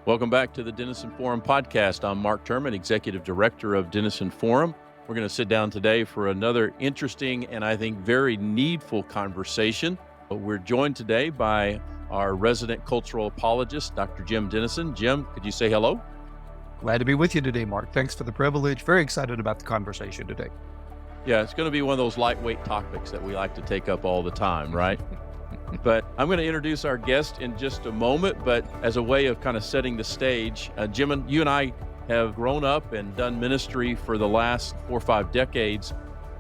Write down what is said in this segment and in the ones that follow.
Welcome back to the Denison Forum podcast. I'm Mark Turman, Executive Director of Denison Forum. We're going to sit down today for another interesting and I think very needful conversation. We're joined today by our resident cultural apologist, Dr. Jim Denison. Jim, could you say hello? Glad to be with you today, Mark. Thanks for the privilege. Very excited about the conversation today. Yeah, it's going to be one of those lightweight topics that we like to take up all the time, right? But I'm going to introduce our guest in just a moment, but as a way of kind of setting the stage, Jim, you and I have grown up and done ministry for the last 4 or 5 decades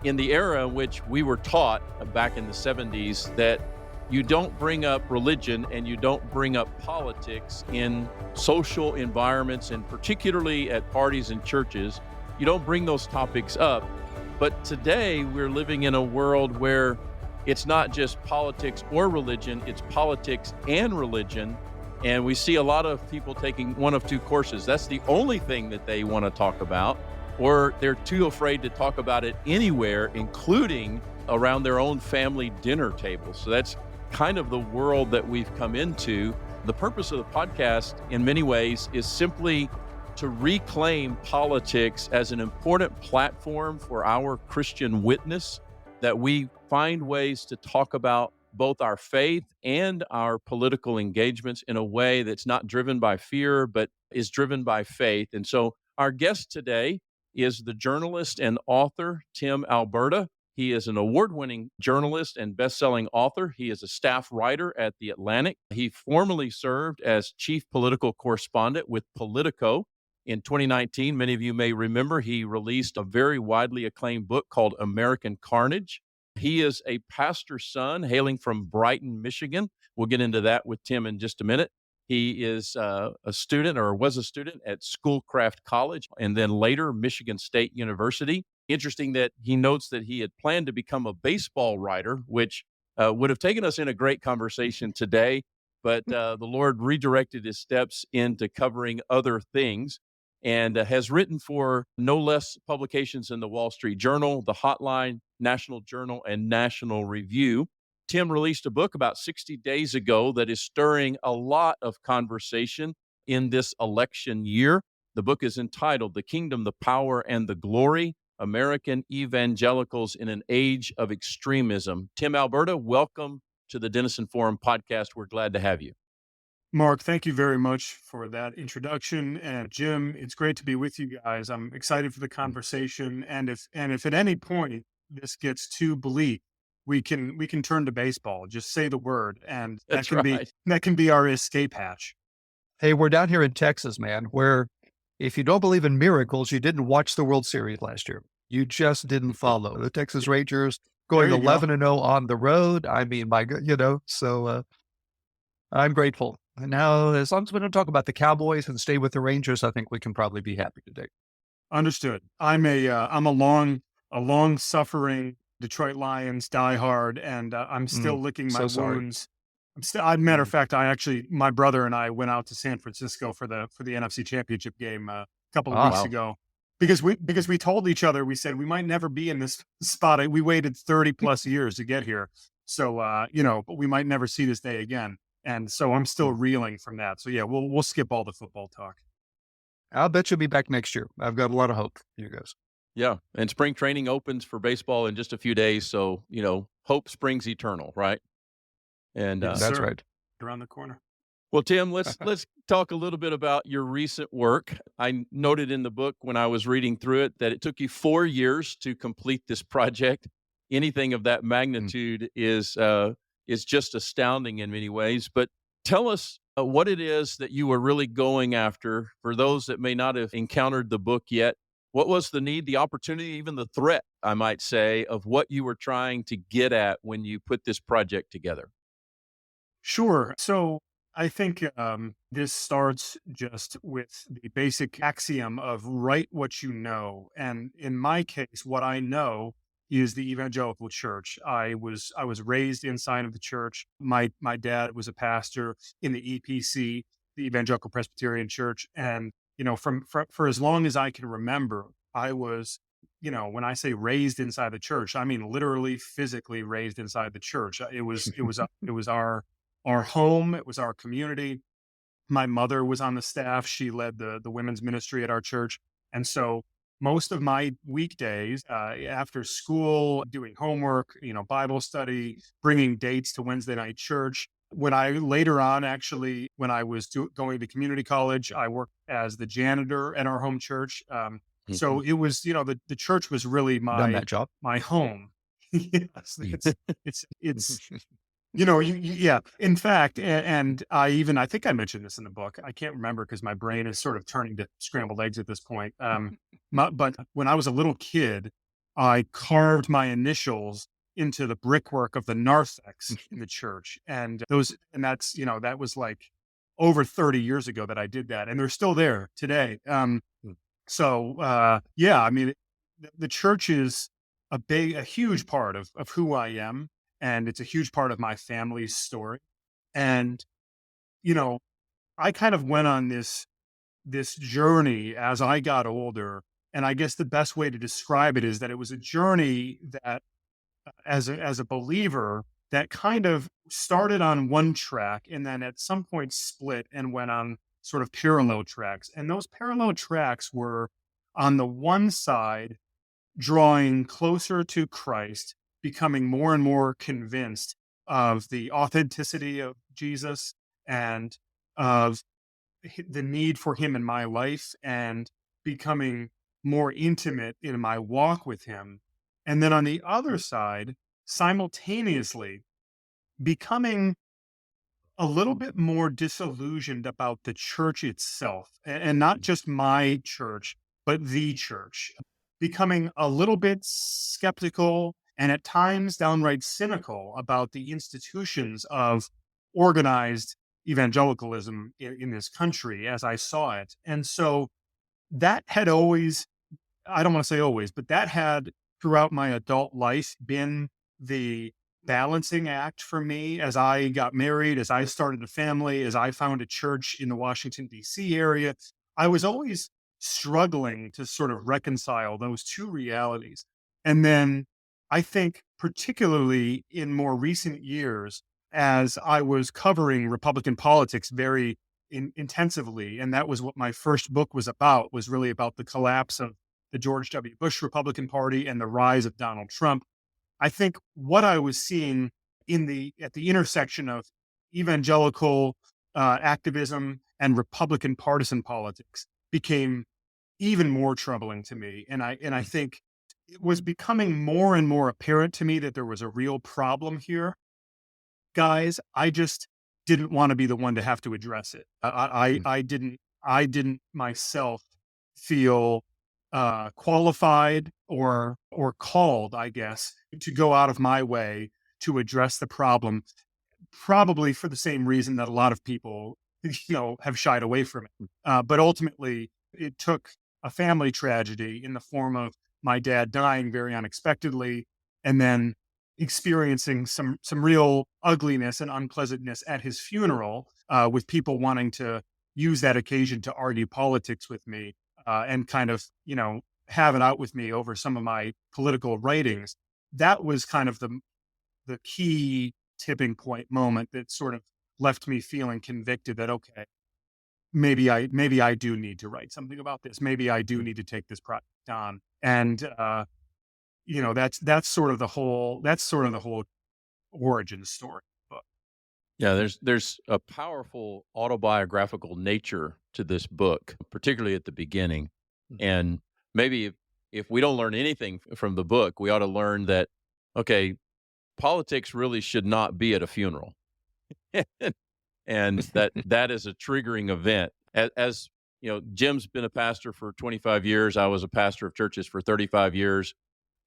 in the era in which we were taught back in the 70s that you don't bring up religion and you don't bring up politics in social environments, and particularly at parties and churches. You don't bring those topics up. But today we're living in a world where it's not just politics or religion, it's politics and religion. And we see a lot of people taking one of two courses. That's the only thing that they want to talk about, or they're too afraid to talk about it anywhere, including around their own family dinner table. So that's kind of the world that we've come into. The purpose of the podcast, in many ways, is simply to reclaim politics as an important platform for our Christian witness, that we find ways to talk about both our faith and our political engagements in a way that's not driven by fear, but is driven by faith. And so our guest today is the journalist and author, Tim Alberta. He is an award-winning journalist and best-selling author. He is a staff writer at The Atlantic. He formerly served as chief political correspondent with Politico. In 2019, many of you may remember, he released a very widely acclaimed book called American Carnage. He is a pastor's son hailing from Brighton, Michigan. We'll get into that with Tim in just a minute. He is a student, or was a student, at Schoolcraft College and then later Michigan State University. Interesting that he notes that he had planned to become a baseball writer, which would have taken us in a great conversation today, but the Lord redirected his steps into covering other things, and has written for no less publications than the Wall Street Journal, the Hotline, National Journal, and National Review. Tim released a book about 60 days ago that is stirring a lot of conversation in this election year. The book is entitled The Kingdom, the Power, and the Glory: American Evangelicals in an Age of Extremism. Tim Alberta, welcome to the Denison Forum podcast. We're glad to have you. Mark, thank you very much for that introduction. And Jim, it's great to be with you guys. I'm excited for the conversation. And if at any point this gets too bleak, we can turn to baseball. Just say the word, and That's right. that can be our escape hatch. Hey, we're down here in Texas, man, where if you don't believe in miracles, you didn't watch the World Series last year. You just didn't follow. The Texas Rangers going 11-0 on the road. I mean, so I'm grateful. And now, as long as we don't talk about the Cowboys and stay with the Rangers, I think we can probably be happy today. Understood. I'm a long suffering Detroit Lions diehard, and I'm still licking my wounds. Matter of fact, my brother and I went out to San Francisco for the NFC Championship game a couple of weeks ago, because we told each other, we said we might never be in this spot. We waited 30 plus years to get here, so but we might never see this day again. And so I'm still reeling from that. So yeah, we'll skip all the football talk. I'll bet you'll be back next year. I've got a lot of hope for you guys. Yeah, and spring training opens for baseball in just a few days. So, hope springs eternal, right? And Yes, That's sir. right. Around the corner. well, Tim, let's talk a little bit about your recent work. I noted in the book when I was reading through it that it took you 4 years to complete this project. Anything of that magnitude is just astounding in many ways. But tell us what it is that you were really going after for those that may not have encountered the book yet. What was the need, the opportunity, even the threat, I might say, of what you were trying to get at when you put this project together? Sure. So I think this starts just with the basic axiom of write what you know. And in my case, what I know is the Evangelical church. I was raised inside of the church. My dad was a pastor in the EPC, the Evangelical Presbyterian Church, and for as long as I can remember, I was, when I say raised inside the church, I mean literally physically raised inside the church. It was our home. It was our community. My mother was on the staff. She led the women's ministry at our church. And so most of my weekdays after school, doing homework, Bible study, bringing dates to Wednesday night church. When I later on, actually, when I was going to community college, I worked as the janitor at our home church. So it was, the church was really Done that job. my home. Yes, it's yeah. In fact, and I think I mentioned this in the book. I can't remember because my brain is sort of turning to scrambled eggs at this point. But when I was a little kid, I carved my initials into the brickwork of the narthex in the church, and that was like over 30 years ago that I did that, and they're still there today. Yeah, I mean, the church is a huge part of who I am, and it's a huge part of my family's story. And I kind of went on this journey as I got older, and I guess the best way to describe it is that it was a journey that, as a believer, that kind of started on one track and then at some point split and went on sort of parallel tracks. And those parallel tracks were, on the one side, drawing closer to Christ, becoming more and more convinced of the authenticity of Jesus and of the need for him in my life, and becoming more intimate in my walk with him. And then on the other side, simultaneously becoming a little bit more disillusioned about the church itself, and not just my church, but the church, becoming a little bit skeptical and at times downright cynical about the institutions of organized evangelicalism in this country as I saw it. And so that had always, I don't want to say always, but that had throughout my adult life been the balancing act for me as I got married, as I started a family, as I found a church in the Washington, D.C. area. I was always struggling to sort of reconcile those two realities. And then I think, particularly in more recent years, as I was covering Republican politics very intensively, and that was what my first book was really about the collapse of the George W. Bush Republican Party and the rise of Donald Trump. I think what I was seeing at the intersection of evangelical activism and Republican partisan politics became even more troubling to me. And I think it was becoming more and more apparent to me that there was a real problem here. Guys, I just didn't want to be the one to have to address it. I didn't myself feel qualified or called, I guess, to go out of my way to address the problem, probably for the same reason that a lot of people, have shied away from it. But ultimately, it took a family tragedy in the form of my dad dying very unexpectedly, and then experiencing some real ugliness and unpleasantness at his funeral, with people wanting to use that occasion to argue politics with me, and kind of, have it out with me over some of my political writings. That was kind of the key tipping point moment that sort of left me feeling convicted that, okay, maybe I do need to write something about this. Maybe I do need to take this project on. And that's sort of the whole origin story. But Yeah, there's a powerful autobiographical nature to this book, particularly at the beginning. And maybe if we don't learn anything from the book, we ought to learn that, okay, politics really should not be at a funeral. And that is a triggering event. As Jim's been a pastor for 25 years. I was a pastor of churches for 35 years.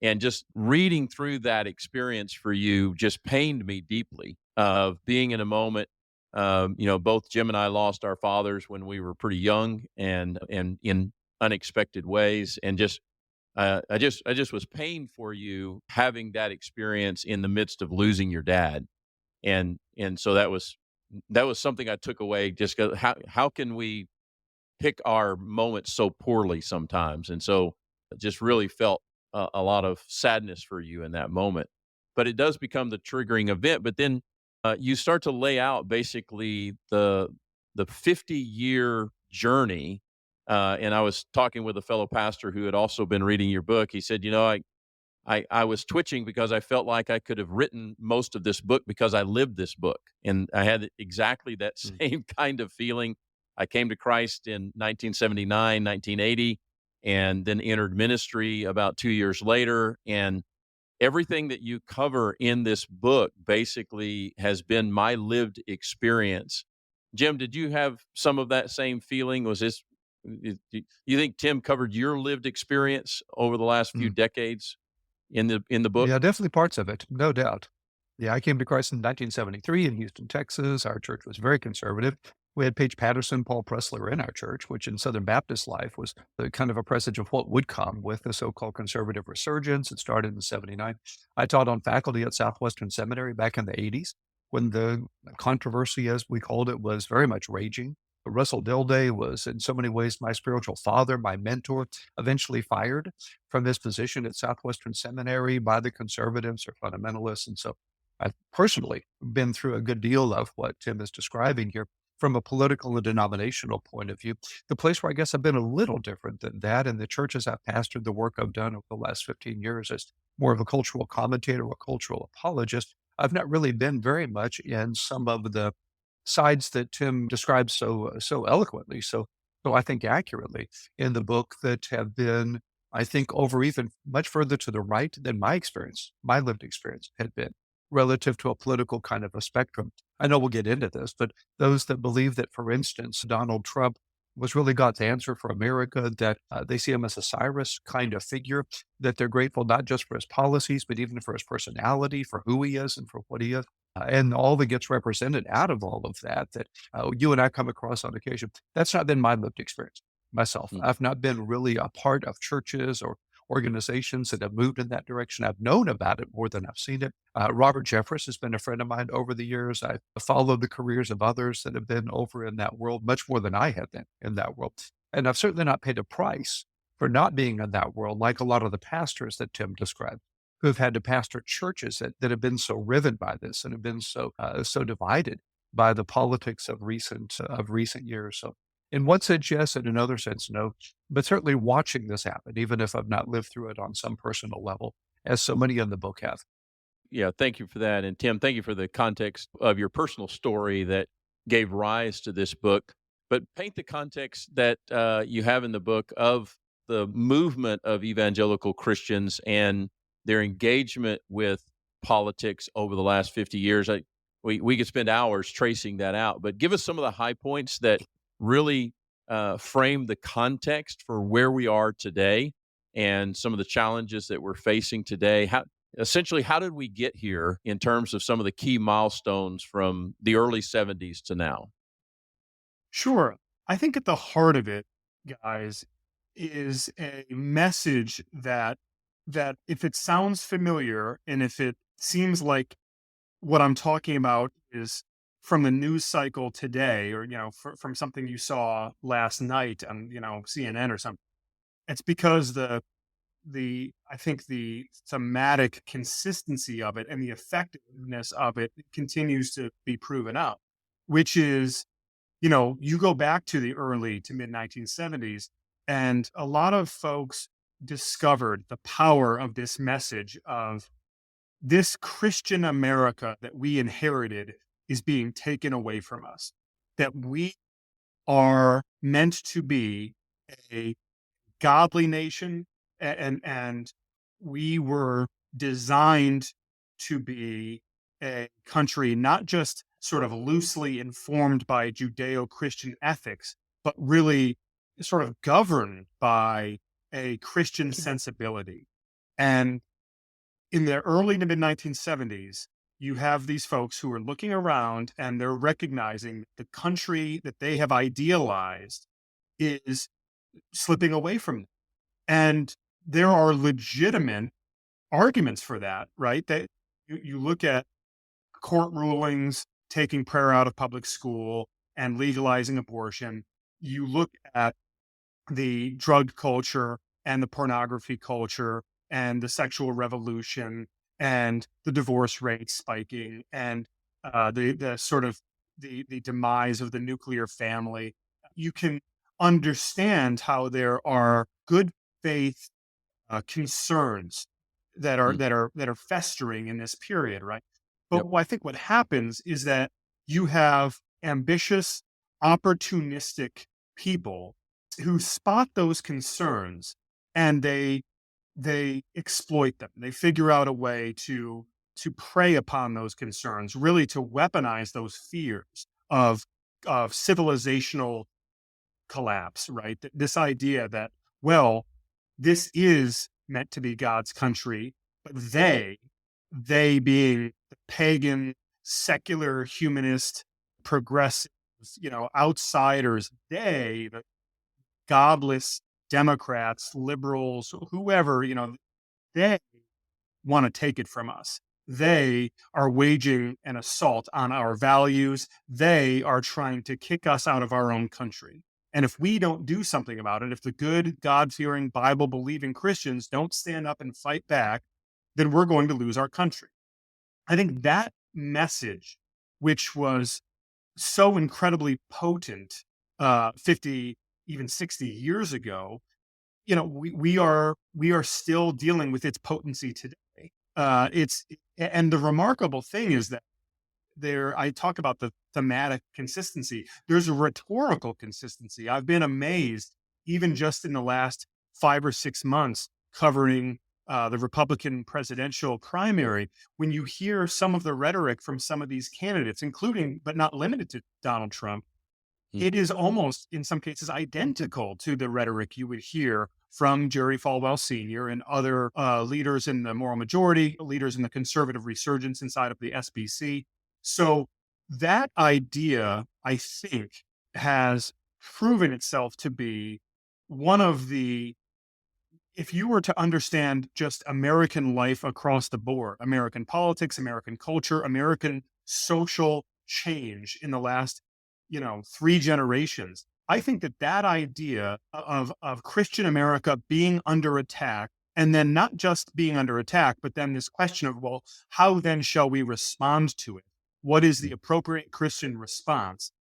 And just reading through that experience for you just pained me deeply, of being in a moment. Both Jim and I lost our fathers when we were pretty young, and in unexpected ways. And I just was pained for you having that experience in the midst of losing your dad. And so that was something I took away. Just how can we pick our moments so poorly sometimes? And so I just really felt a lot of sadness for you in that moment. But it does become the triggering event. But then you start to lay out basically the the 50-year journey. And I was talking with a fellow pastor who had also been reading your book. He said, I was twitching because I felt like I could have written most of this book because I lived this book. And I had exactly that same kind of feeling. I came to Christ in 1979, 1980, and then entered ministry about 2 years later. And everything that you cover in this book basically has been my lived experience. Jim, did you have some of that same feeling? You think Tim covered your lived experience over the last few decades in the book? Yeah, definitely parts of it, no doubt. Yeah, I came to Christ in 1973 in Houston, Texas. Our church was very conservative. We had Paige Patterson, Paul Pressler in our church, which in Southern Baptist life was the kind of a presage of what would come with the so-called conservative resurgence. It started in '79. I taught on faculty at Southwestern Seminary back in the '80s when the controversy, as we called it, was very much raging. Russell Dilday was in so many ways my spiritual father, my mentor, eventually fired from his position at Southwestern Seminary by the conservatives or fundamentalists. And so I've personally been through a good deal of what Tim is describing here from a political and denominational point of view. The place where I guess I've been a little different than that, and the churches I've pastored, the work I've done over the last 15 years as more of a cultural commentator or cultural apologist, I've not really been very much in some of the sides that Tim describes so eloquently, so I think accurately in the book that have been, I think, over even much further to the right than my experience, my lived experience had been relative to a political kind of a spectrum. I know we'll get into this, but those that believe that, for instance, Donald Trump was really God's answer for America, that they see him as a Cyrus kind of figure, that they're grateful not just for his policies, but even for his personality, for who he is and for what he is. And all that gets represented out of all of that, that you and I come across on occasion, that's not been my lived experience myself. I've not been really a part of churches or organizations that have moved in that direction. I've known about it more than I've seen it. Robert Jeffress has been a friend of mine over the years. I've followed the careers of others that have been over in that world much more than I have been in that world. And I've certainly not paid a price for not being in that world, like a lot of the pastors that Tim described, who have had to pastor churches that have been so riven by this and have been so divided by the politics of recent years. So in one sense, yes, in another sense, no. But certainly watching this happen, even if I've not lived through it on some personal level, as so many in the book have. Yeah, thank you for that. And Tim, thank you for the context of your personal story that gave rise to this book. But paint the context that you have in the book of the movement of evangelical Christians and their engagement with politics over the last 50 years. We could spend hours tracing that out, but give us some of the high points that really frame the context for where we are today and some of the challenges that we're facing today. How did we get here in terms of some of the key milestones from the early 70s to now? Sure. I think at the heart of it, guys, is a message that if it sounds familiar and if it seems like what I'm talking about is from the news cycle today, or from something you saw last night on CNN or something, it's because the I think the thematic consistency of it and the effectiveness of it continues to be proven out, which is, you go back to the early to mid 1970s, and a lot of folks discovered the power of this message of this Christian America that we inherited is being taken away from us, that we are meant to be a godly nation, and we were designed to be a country not just sort of loosely informed by Judeo-Christian ethics, but really sort of governed by a Christian sensibility. And in the early to mid 1970s, you have these folks who are looking around and they're recognizing the country that they have idealized is slipping away from them. And there are legitimate arguments for that, right? That you look at court rulings taking prayer out of public school and legalizing abortion. You look at the drug culture and the pornography culture and the sexual revolution and the divorce rate spiking and the sort of the demise of the nuclear family, you can understand how there are good faith concerns Mm. that are festering in this period, right? But Yep. I think what happens is that you have ambitious, opportunistic people who spot those concerns, and they exploit them. They figure out a way to prey upon those concerns, really to weaponize those fears of civilizational collapse, right? This idea that, well, this is meant to be God's country, but they being the pagan, secular, humanist, progressive, outsiders, the godless Democrats, liberals, whoever, they want to take it from us. They are waging an assault on our values. They are trying to kick us out of our own country. And if we don't do something about it, if the good, God fearing, Bible believing Christians don't stand up and fight back, then we're going to lose our country. I think that message, which was so incredibly potent 50, even 60 years ago, we are still dealing with its potency today. And the remarkable thing is that I talk about the thematic consistency. There's a rhetorical consistency. I've been amazed, even just in the last 5 or 6 months, covering the Republican presidential primary, when you hear some of the rhetoric from some of these candidates, including but not limited to Donald Trump. Mm. It is almost, in some cases, identical to the rhetoric you would hear from Jerry Falwell Sr. and other leaders in the moral majority, leaders in the conservative resurgence inside of the SBC. So that idea, I think, has proven itself to be one of the, if you were to understand just American life across the board, American politics, American culture, American social change in the last, 3 generations, I think that idea of Christian America being under attack, and then not just being under attack, but then this question of, well, how then shall we respond to it? What is the appropriate Christian response?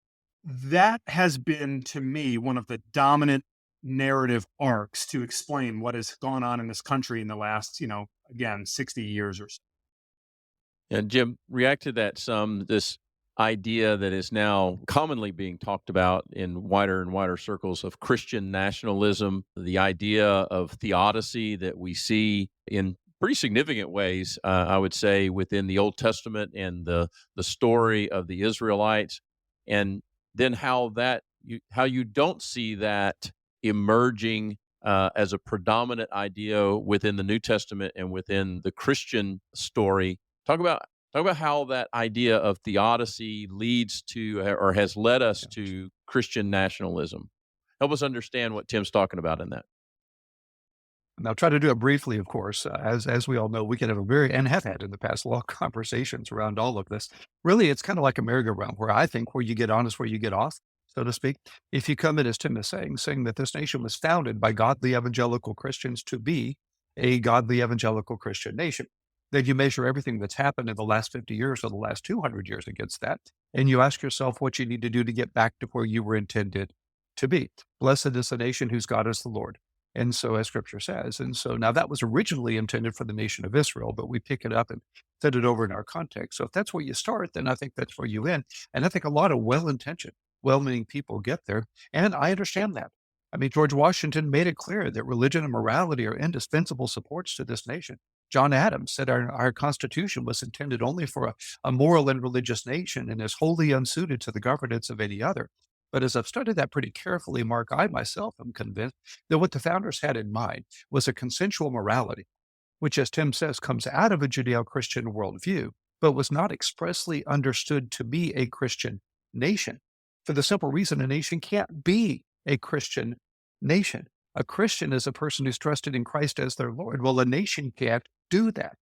That has been, to me, one of the dominant narrative arcs to explain what has gone on in this country in the last, again, 60 years or so. And Jim, react to that some, this idea that is now commonly being talked about in wider and wider circles of Christian nationalism, the idea of theodicy that we see in pretty significant ways, I would say, within the Old Testament and the story of the Israelites, and then how you don't see that emerging as a predominant idea within the New Testament and within the Christian story. Talk about how that idea of theodicy leads to or has led us to Christian nationalism. Help us understand what Tim's talking about in that. And I'll try to do it briefly, of course. As we all know, we can have and have had in the past, long conversations around all of this. Really, it's kind of like a merry-go-round where you get on is where you get off, so to speak. If you come in, as Tim is saying that this nation was founded by godly evangelical Christians to be a godly evangelical Christian nation, then you measure everything that's happened in the last 50 years or the last 200 years against that, and you ask yourself what you need to do to get back to where you were intended to be. Blessed is the nation whose God is the Lord. And so, as Scripture says, and so now that was originally intended for the nation of Israel, but we pick it up and set it over in our context. So if that's where you start, then I think that's where you end. And I think a lot of well-intentioned, well-meaning people get there. And I understand that. I mean, George Washington made it clear that religion and morality are indispensable supports to this nation. John Adams said our Constitution was intended only for a moral and religious nation and is wholly unsuited to the governance of any other. But as I've studied that pretty carefully, Mark, I myself am convinced that what the founders had in mind was a consensual morality, which, as Tim says, comes out of a Judeo-Christian worldview, but was not expressly understood to be a Christian nation. For the simple reason a nation can't be a Christian nation. A Christian is a person who's trusted in Christ as their Lord. Well, a nation can't do that.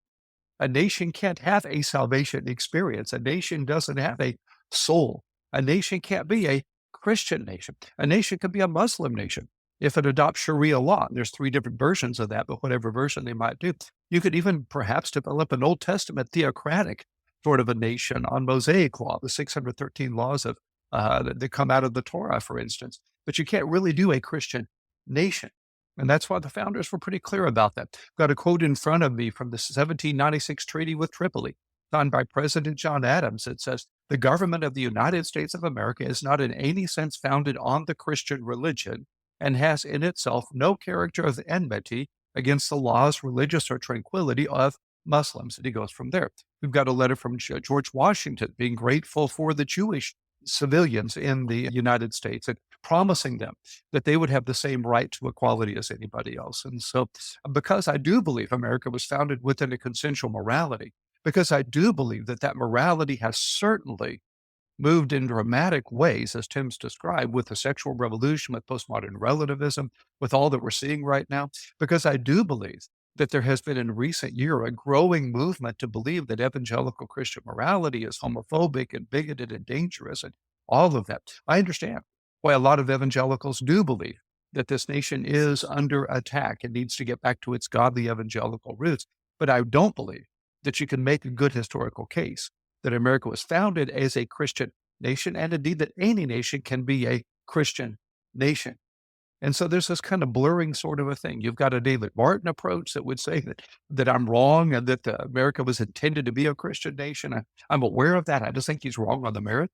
A nation can't have a salvation experience. A nation doesn't have a soul. A nation can't be a Christian nation. A nation could be a Muslim nation if it adopts Sharia law. There's 3 different versions of that, but whatever version they might do. You could even perhaps develop an Old Testament theocratic sort of a nation on Mosaic law, the 613 laws of that come out of the Torah, for instance. But you can't really do a Christian nation. And that's why the founders were pretty clear about that. Got a quote in front of me from the 1796 Treaty with Tripoli, signed by President John Adams. It says, the government of the United States of America is not in any sense founded on the Christian religion and has in itself no character of enmity against the laws, religious, or tranquility of Muslims. And he goes from there. We've got a letter from George Washington being grateful for the Jewish civilians in the United States and promising them that they would have the same right to equality as anybody else. And so, because I do believe America was founded within a consensual morality, because I do believe that that morality has certainly moved in dramatic ways, as Tim's described, with the sexual revolution, with postmodern relativism, with all that we're seeing right now, because I do believe that there has been in recent year a growing movement to believe that evangelical Christian morality is homophobic and bigoted and dangerous and all of that. I understand why a lot of evangelicals do believe that this nation is under attack and needs to get back to its godly evangelical roots. But I don't believe that you can make a good historical case that America was founded as a Christian nation, and indeed that any nation can be a Christian nation. And so there's this kind of blurring sort of a thing. You've got a David Martin approach that would say that I'm wrong and that America was intended to be a Christian nation. I'm aware of that. I just think he's wrong on the merit.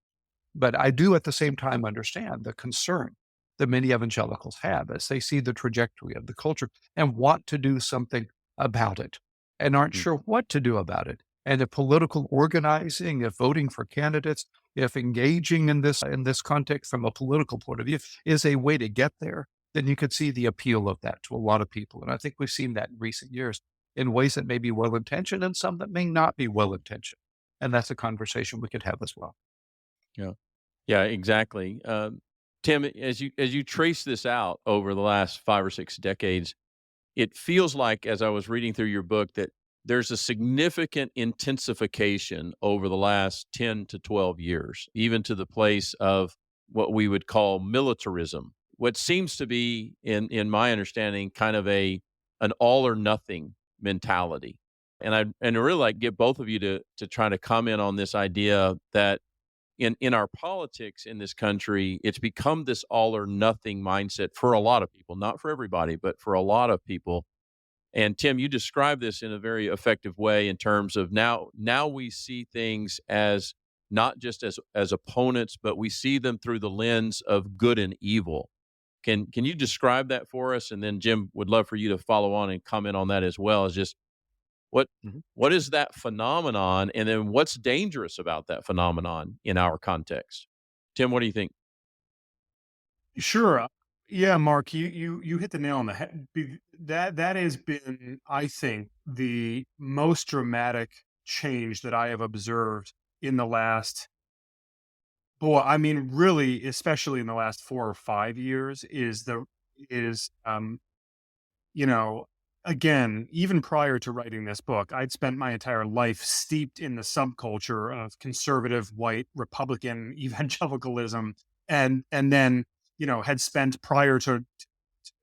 But I do at the same time understand the concern that many evangelicals have as they see the trajectory of the culture and want to do something about it and aren't sure what to do about it. And if political organizing, if voting for candidates, if engaging in this context from a political point of view is a way to get there, then you could see the appeal of that to a lot of people. And I think we've seen that in recent years in ways that may be well-intentioned and some that may not be well-intentioned. And that's a conversation we could have as well. Yeah, exactly. Tim, as you trace this out over the last 5 or 6 decades, it feels like, as I was reading through your book, that there's a significant intensification over the last 10 to 12 years, even to the place of what we would call militarism. What seems to be, in my understanding, kind of an all or nothing mentality. And I really like get both of you to try to comment on this idea that in our politics in this country, it's become this all or nothing mindset for a lot of people, not for everybody, but for a lot of people. And Tim, you describe this in a very effective way in terms of now we see things as not just as opponents, but we see them through the lens of good and evil. Can you describe that for us? And then Jim, would love for you to follow on and comment on that as well, as just what is that phenomenon, and then what's dangerous about that phenomenon in our context? Tim, what do you think? Sure. Yeah, Mark, you hit the nail on the head. That has been, I think, the most dramatic change that I have observed in the last, I mean, really, especially in the last 4 or 5 years, is you know, again, even prior to writing this book, I'd spent my entire life steeped in the subculture of conservative, white, Republican evangelicalism, and then had spent prior to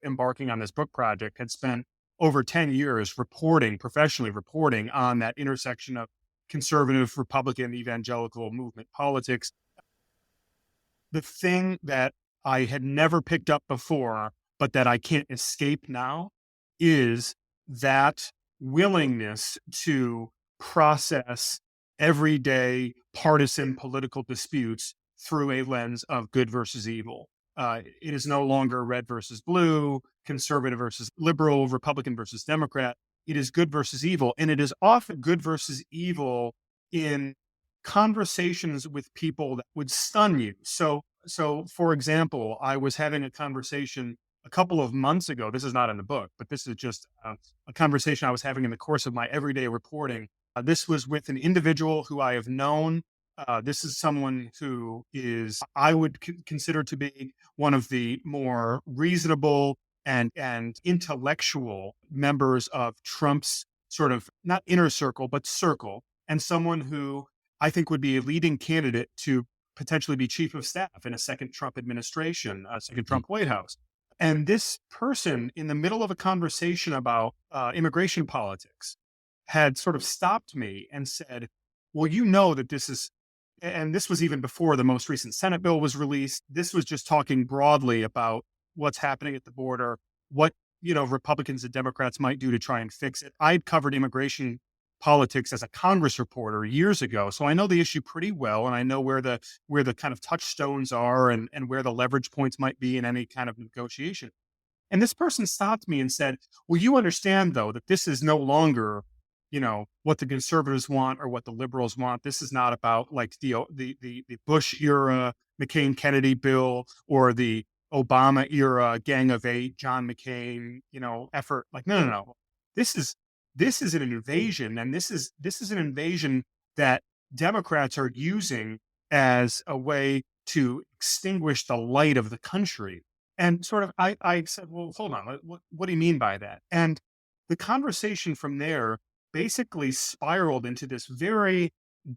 embarking on this book project, had spent over 10 years professionally reporting on that intersection of conservative, Republican, evangelical movement politics. The thing that I had never picked up before, but that I can't escape now, is that willingness to process everyday partisan political disputes through a lens of good versus evil. It is no longer red versus blue, conservative versus liberal, Republican versus Democrat. It is good versus evil. And it is often good versus evil in conversations with people that would stun you. So for example, I was having a conversation a couple of months ago. This is not in the book, but this is just a conversation I was having in the course of my everyday reporting. This was with an individual who I have known. This is someone who I would consider to be one of the more reasonable and intellectual members of Trump's sort of not inner circle, but circle, and someone who I think would be a leading candidate to potentially be chief of staff in a second Trump administration, a second Trump White House. And this person, in the middle of a conversation about immigration politics, had sort of stopped me and said, well, you know that this is, and this was even before the most recent Senate bill was released. This was just talking broadly about what's happening at the border, what, Republicans and Democrats might do to try and fix it. I'd covered immigration politics as a Congress reporter years ago, so I know the issue pretty well, and I know where the kind of touchstones are, and where the leverage points might be in any kind of negotiation. And this person stopped me and said, well, you understand, though, that this is no longer, what the conservatives want or what the liberals want. This is not about like the Bush era McCain Kennedy bill or the Obama era Gang of Eight, John McCain, effort. Like, no. This is an invasion. And this is an invasion that Democrats are using as a way to extinguish the light of the country. And sort of, I said, well, hold on, what do you mean by that? And the conversation from there basically spiraled into this very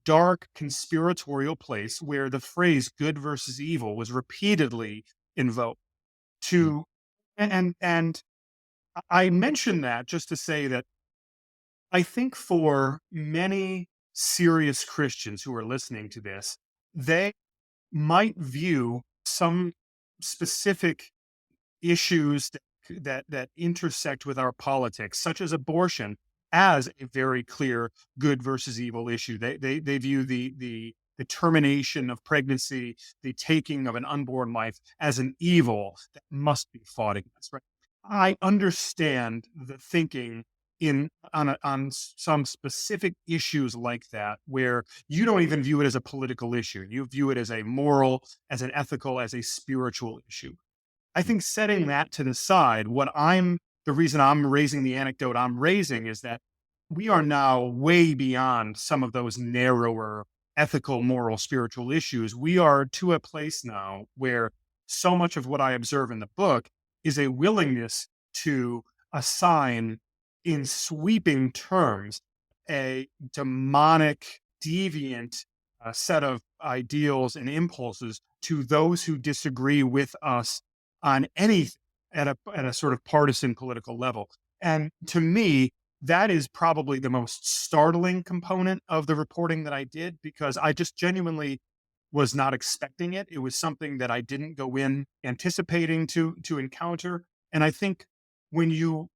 dark conspiratorial place where the phrase good versus evil was repeatedly invoked to, and I mention that just to say that I think for many serious Christians who are listening to this, they might view some specific issues that intersect with our politics, such as abortion, as a very clear good versus evil issue. They view the termination of pregnancy, the taking of an unborn life, as an evil that must be fought against. Right? I understand the thinking on some specific issues like that, where you don't even view it as a political issue. You view it as a moral, as an ethical, as a spiritual issue. I think setting that to the side, the reason I'm raising the anecdote I'm raising is that we are now way beyond some of those narrower ethical, moral, spiritual issues. We are to a place now where so much of what I observe in the book is a willingness to assign, in sweeping terms, a demonic, deviant set of ideals and impulses to those who disagree with us on anything at a sort of partisan political level. And to me, that is probably the most startling component of the reporting that I did, because I just genuinely was not expecting it. It was something that I didn't go in anticipating to encounter. And I think when you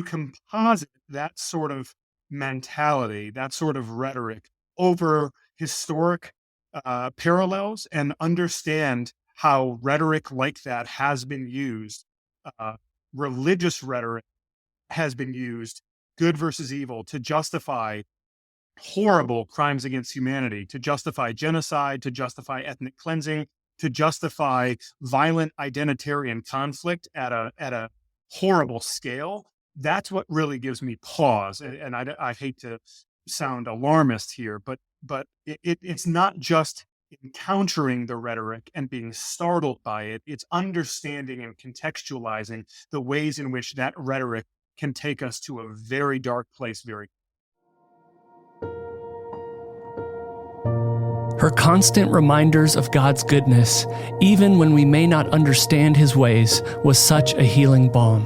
composite that sort of mentality, that sort of rhetoric over historic parallels, and understand how rhetoric like that has been used, religious rhetoric has been used, good versus evil, to justify horrible crimes against humanity, to justify genocide, to justify ethnic cleansing, to justify violent identitarian conflict at a horrible scale. That's what really gives me pause. And I hate to sound alarmist here, but it's not just encountering the rhetoric and being startled by it. It's understanding and contextualizing the ways in which that rhetoric can take us to a very dark place very. Her constant reminders of God's goodness, even when we may not understand His ways, was such a healing balm.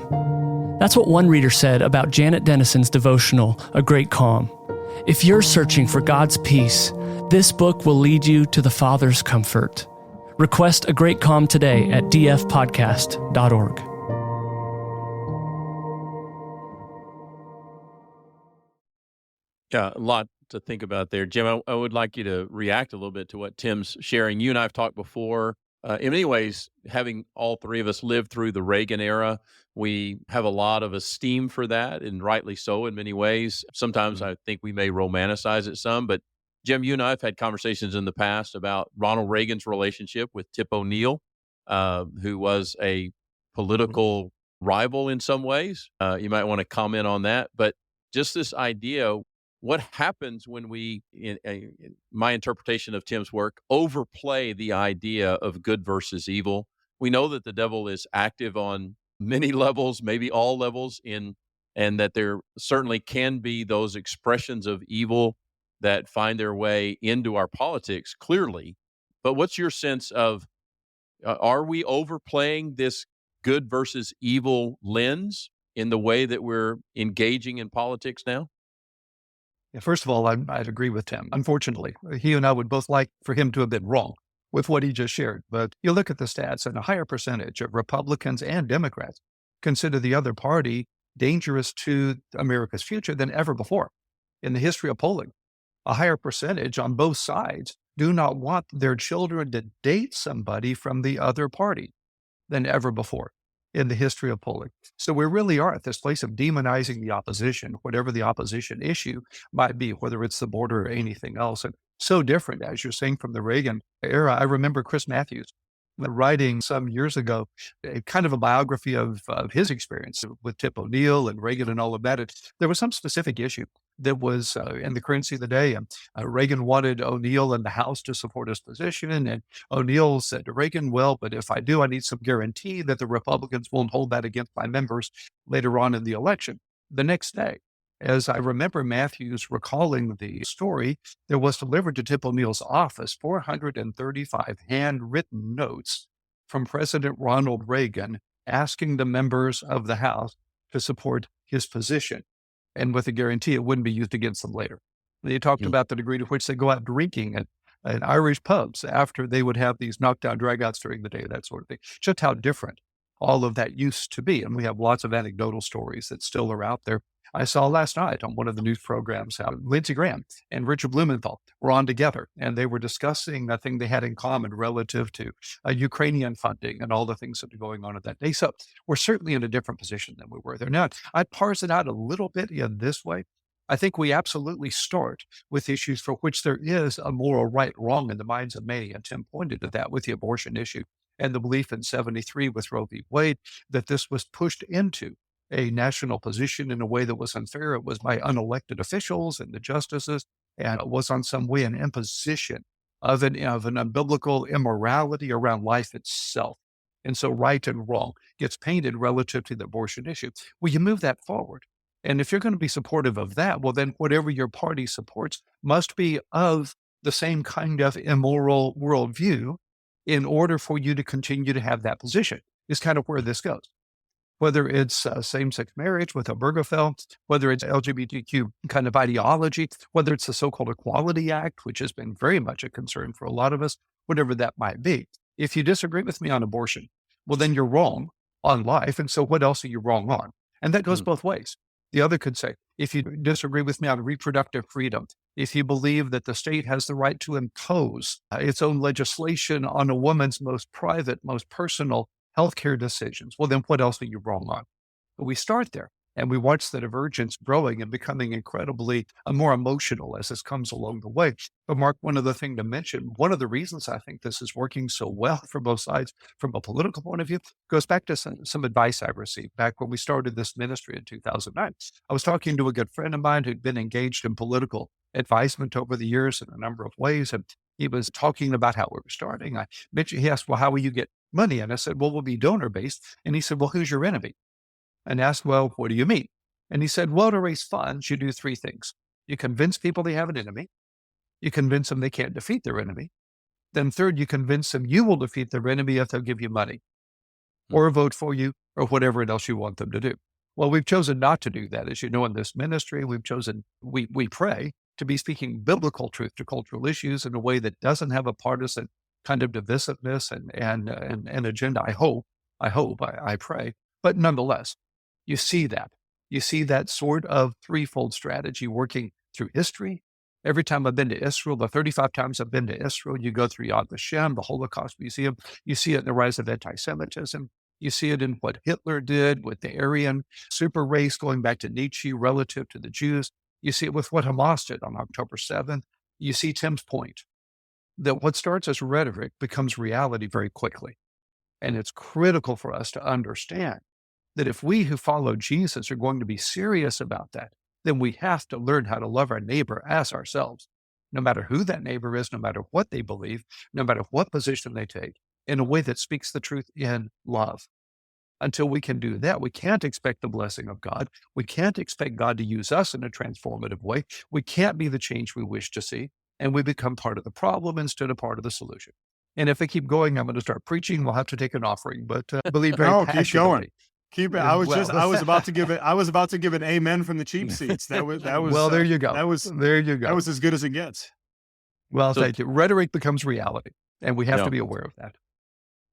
That's what one reader said about Janet Denison's devotional, A Great Calm. If you're searching for God's peace, this book will lead you to the Father's comfort. Request A Great Calm today at dfpodcast.org. Yeah, a lot to think about there. Jim, I would like you to react a little bit to what Tim's sharing. You and I have talked before. In many ways, having all three of us lived through the Reagan era, we have a lot of esteem for that, and rightly so in many ways. Sometimes I think we may romanticize it some, but Jim, you and I have had conversations in the past about Ronald Reagan's relationship with Tip O'Neill, who was a political rival in some ways. You might want to comment on that, but just this idea, what happens when we, in my interpretation of Tim's work, overplay the idea of good versus evil? We know that the devil is active on many levels, maybe all levels, and that there certainly can be those expressions of evil that find their way into our politics, clearly. But what's your sense of, are we overplaying this good versus evil lens in the way that we're engaging in politics now? First of all, I'd agree with Tim. Unfortunately, he and I would both like for him to have been wrong with what he just shared. But you look at the stats, and a higher percentage of Republicans and Democrats consider the other party dangerous to America's future than ever before. In the history of polling, a higher percentage on both sides do not want their children to date somebody from the other party than ever before in the history of polling. So we really are at this place of demonizing the opposition, whatever the opposition issue might be, whether it's the border or anything else. And so different, as you're saying, from the Reagan era. I remember Chris Matthews writing some years ago, kind of a biography of his experience with Tip O'Neill and Reagan and all of that. There was some specific issue that was in the currency of the day. And Reagan wanted O'Neill in the House to support his position. And O'Neill said to Reagan, well, but if I do, I need some guarantee that the Republicans won't hold that against my members later on in the election. The next day, as I remember Matthews recalling the story, there was delivered to Tip O'Neill's office 435 handwritten notes from President Ronald Reagan asking the members of the House to support his position, and with a guarantee it wouldn't be used against them later. They talked about the degree to which they go out drinking at Irish pubs after they would have these knockdown dragouts during the day, that sort of thing. Just how different all of that used to be. And we have lots of anecdotal stories that still are out there. I saw last night on one of the news programs how Lindsey Graham and Richard Blumenthal were on together, and they were discussing a thing they had in common relative to Ukrainian funding and all the things that are going on at that day. So we're certainly in a different position than we were there. Now, I'd parse it out a little bit in this way. I think we absolutely start with issues for which there is a moral right wrong in the minds of many, and Tim pointed to that with the abortion issue and the belief in 73 with Roe v. Wade that this was pushed into a national position in a way that was unfair. It was by unelected officials and the justices, and it was on some way an imposition of an unbiblical immorality around life itself. And so right and wrong gets painted relative to the abortion issue. Well, you move that forward. And if you're going to be supportive of that, well, then whatever your party supports must be of the same kind of immoral worldview in order for you to continue to have that position, is kind of where this goes. Whether it's same-sex marriage with Obergefell, whether it's LGBTQ kind of ideology, whether it's the so-called Equality Act, which has been very much a concern for a lot of us, whatever that might be. If you disagree with me on abortion, well, then you're wrong on life. And so what else are you wrong on? And that goes both ways. The other could say, if you disagree with me on reproductive freedom, if you believe that the state has the right to impose its own legislation on a woman's most private, most personal healthcare decisions, well, then what else are you wrong on? But we start there, and we watch the divergence growing and becoming incredibly more emotional as this comes along the way. But Mark, one other thing to mention, one of the reasons I think this is working so well for both sides from a political point of view goes back to some advice I received back when we started this ministry in 2009. I was talking to a good friend of mine who'd been engaged in political advisement over the years in a number of ways, and he was talking about how we were starting. I mentioned, he asked, well, how will you get money? And I said, well, we'll be donor-based. And he said, well, who's your enemy? And asked, well, what do you mean? And he said, well, to raise funds, you do three things. You convince people they have an enemy. You convince them they can't defeat their enemy. Then third, you convince them you will defeat their enemy if they'll give you money or vote for you or whatever else you want them to do. Well, we've chosen not to do that. As you know, in this ministry, we've chosen, we pray to be speaking biblical truth to cultural issues in a way that doesn't have a partisan kind of divisiveness and agenda. I pray. But nonetheless, you see that sort of threefold strategy working through history. Every time I've been to Israel, the 35 times I've been to Israel, you go through Yad Vashem, the Holocaust Museum, you see it in the rise of anti-Semitism. You see it in what Hitler did with the Aryan super race going back to Nietzsche relative to the Jews. You see it with what Hamas did on October 7th. You see Tim's point that what starts as rhetoric becomes reality very quickly. And it's critical for us to understand that if we who follow Jesus are going to be serious about that, then we have to learn how to love our neighbor as ourselves, no matter who that neighbor is, no matter what they believe, no matter what position they take, in a way that speaks the truth in love. Until we can do that, we can't expect the blessing of God. We can't expect God to use us in a transformative way. We can't be the change we wish to see, and we become part of the problem instead of part of the solution. And if I keep going, I'm going to start preaching. We'll have to take an offering, but I believe very passionately. Keep it. Well, I was about to give it. I was about to give an amen from the cheap seats. That was. well, there you go. There you go. That was as good as it gets. Well, So- thank you. Rhetoric becomes reality, and we have Yeah. to be aware of that.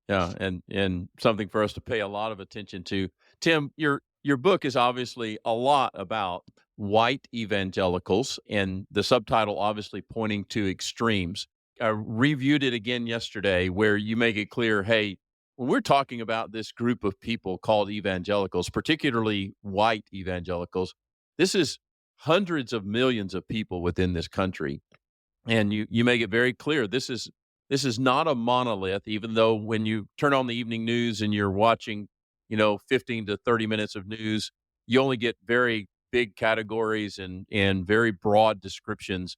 Yeah, and something for us to pay a lot of attention to. Tim, your book is obviously a lot about white evangelicals, and the subtitle obviously pointing to extremes. I reviewed it again yesterday, where you make it clear, hey, when we're talking about this group of people called evangelicals, particularly white evangelicals, this is hundreds of millions of people within this country, and you make it very clear this is not a monolith, even though when you turn on the evening news and you're watching, 15 to 30 minutes of news, you only get very big categories and very broad descriptions.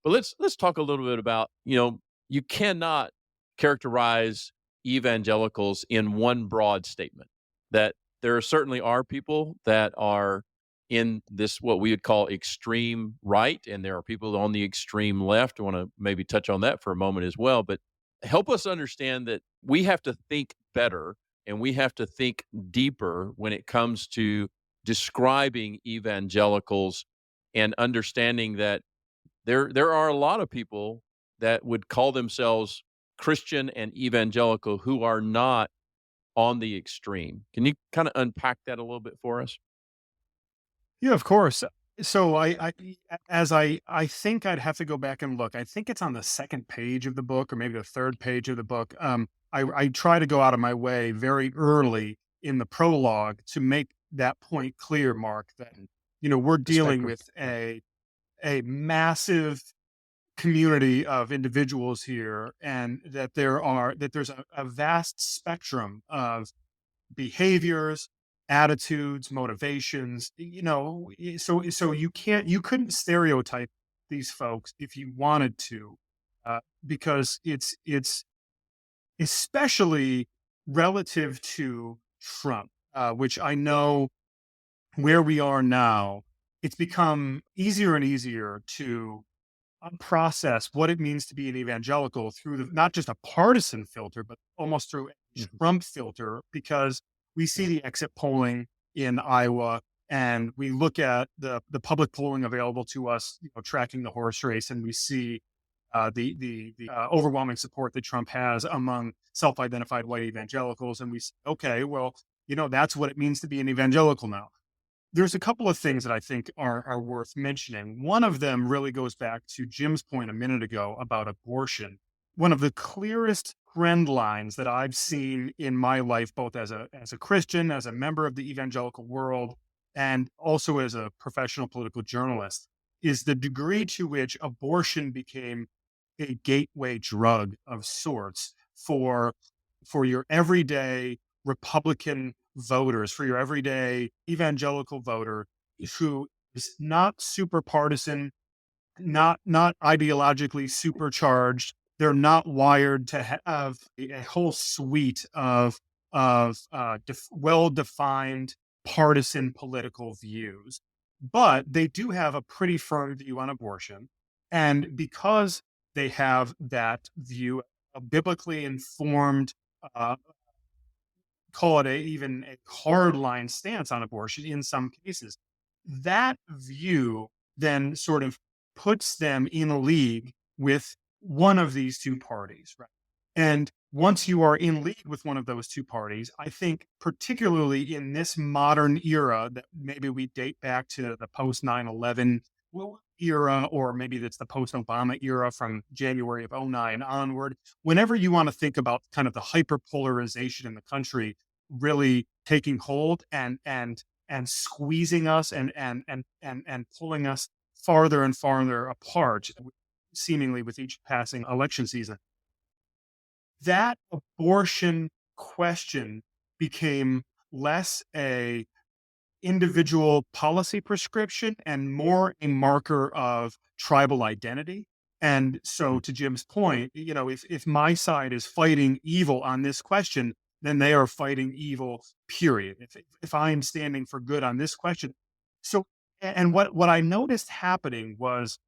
But let's talk a little bit about, you cannot characterize evangelicals in one broad statement. That there certainly are people that are in this what we would call extreme right, and there are people on the extreme left. I want to maybe touch on that for a moment as well, but help us understand that we have to think better and we have to think deeper when it comes to describing evangelicals and understanding that there are a lot of people that would call themselves Christian and evangelical who are not on the extreme. Can you kind of unpack that a little bit for us? Yeah, of course. So I think I'd have to go back and look. I think it's on the second page of the book, or maybe the third page of the book. I try to go out of my way very early in the prologue to make that point clear, Mark, that we're dealing with a massive community of individuals here, and that there's a vast spectrum of behaviors, attitudes, motivations, so you couldn't stereotype these folks if you wanted to, because it's especially relative to Trump, which I know where we are now, it's become easier and easier to process what it means to be an evangelical through not just a partisan filter, but almost through a Trump filter, because we see the exit polling in Iowa, and we look at the public polling available to us, tracking the horse race, and we see the overwhelming support that Trump has among self-identified white evangelicals, and we say, okay, well, that's what it means to be an evangelical now. There's a couple of things that I think are worth mentioning. One of them really goes back to Jim's point a minute ago about abortion. One of the clearest trend lines that I've seen in my life, both as a Christian, as a member of the evangelical world, and also as a professional political journalist, is the degree to which abortion became a gateway drug of sorts for your everyday Republican voters, for your everyday evangelical voter who is not super partisan, not ideologically supercharged. They're not wired to have a whole suite of well-defined partisan political views, but they do have a pretty firm view on abortion. And because they have that view, a biblically informed, call it even a hardline stance on abortion in some cases, that view then sort of puts them in a league with one of these two parties, right? And once you are in league with one of those two parties, I think particularly in this modern era that maybe we date back to the post 9/11 era, or maybe that's the post Obama era from January of 09 onward, whenever you want to think about kind of the hyperpolarization in the country really taking hold and squeezing us and pulling us farther and farther apart, seemingly with each passing election season, that abortion question became less a individual policy prescription and more a marker of tribal identity. And so, to Jim's point, if my side is fighting evil on this question, then they are fighting evil, period. If I am standing for good on this question. So, and what I noticed happening was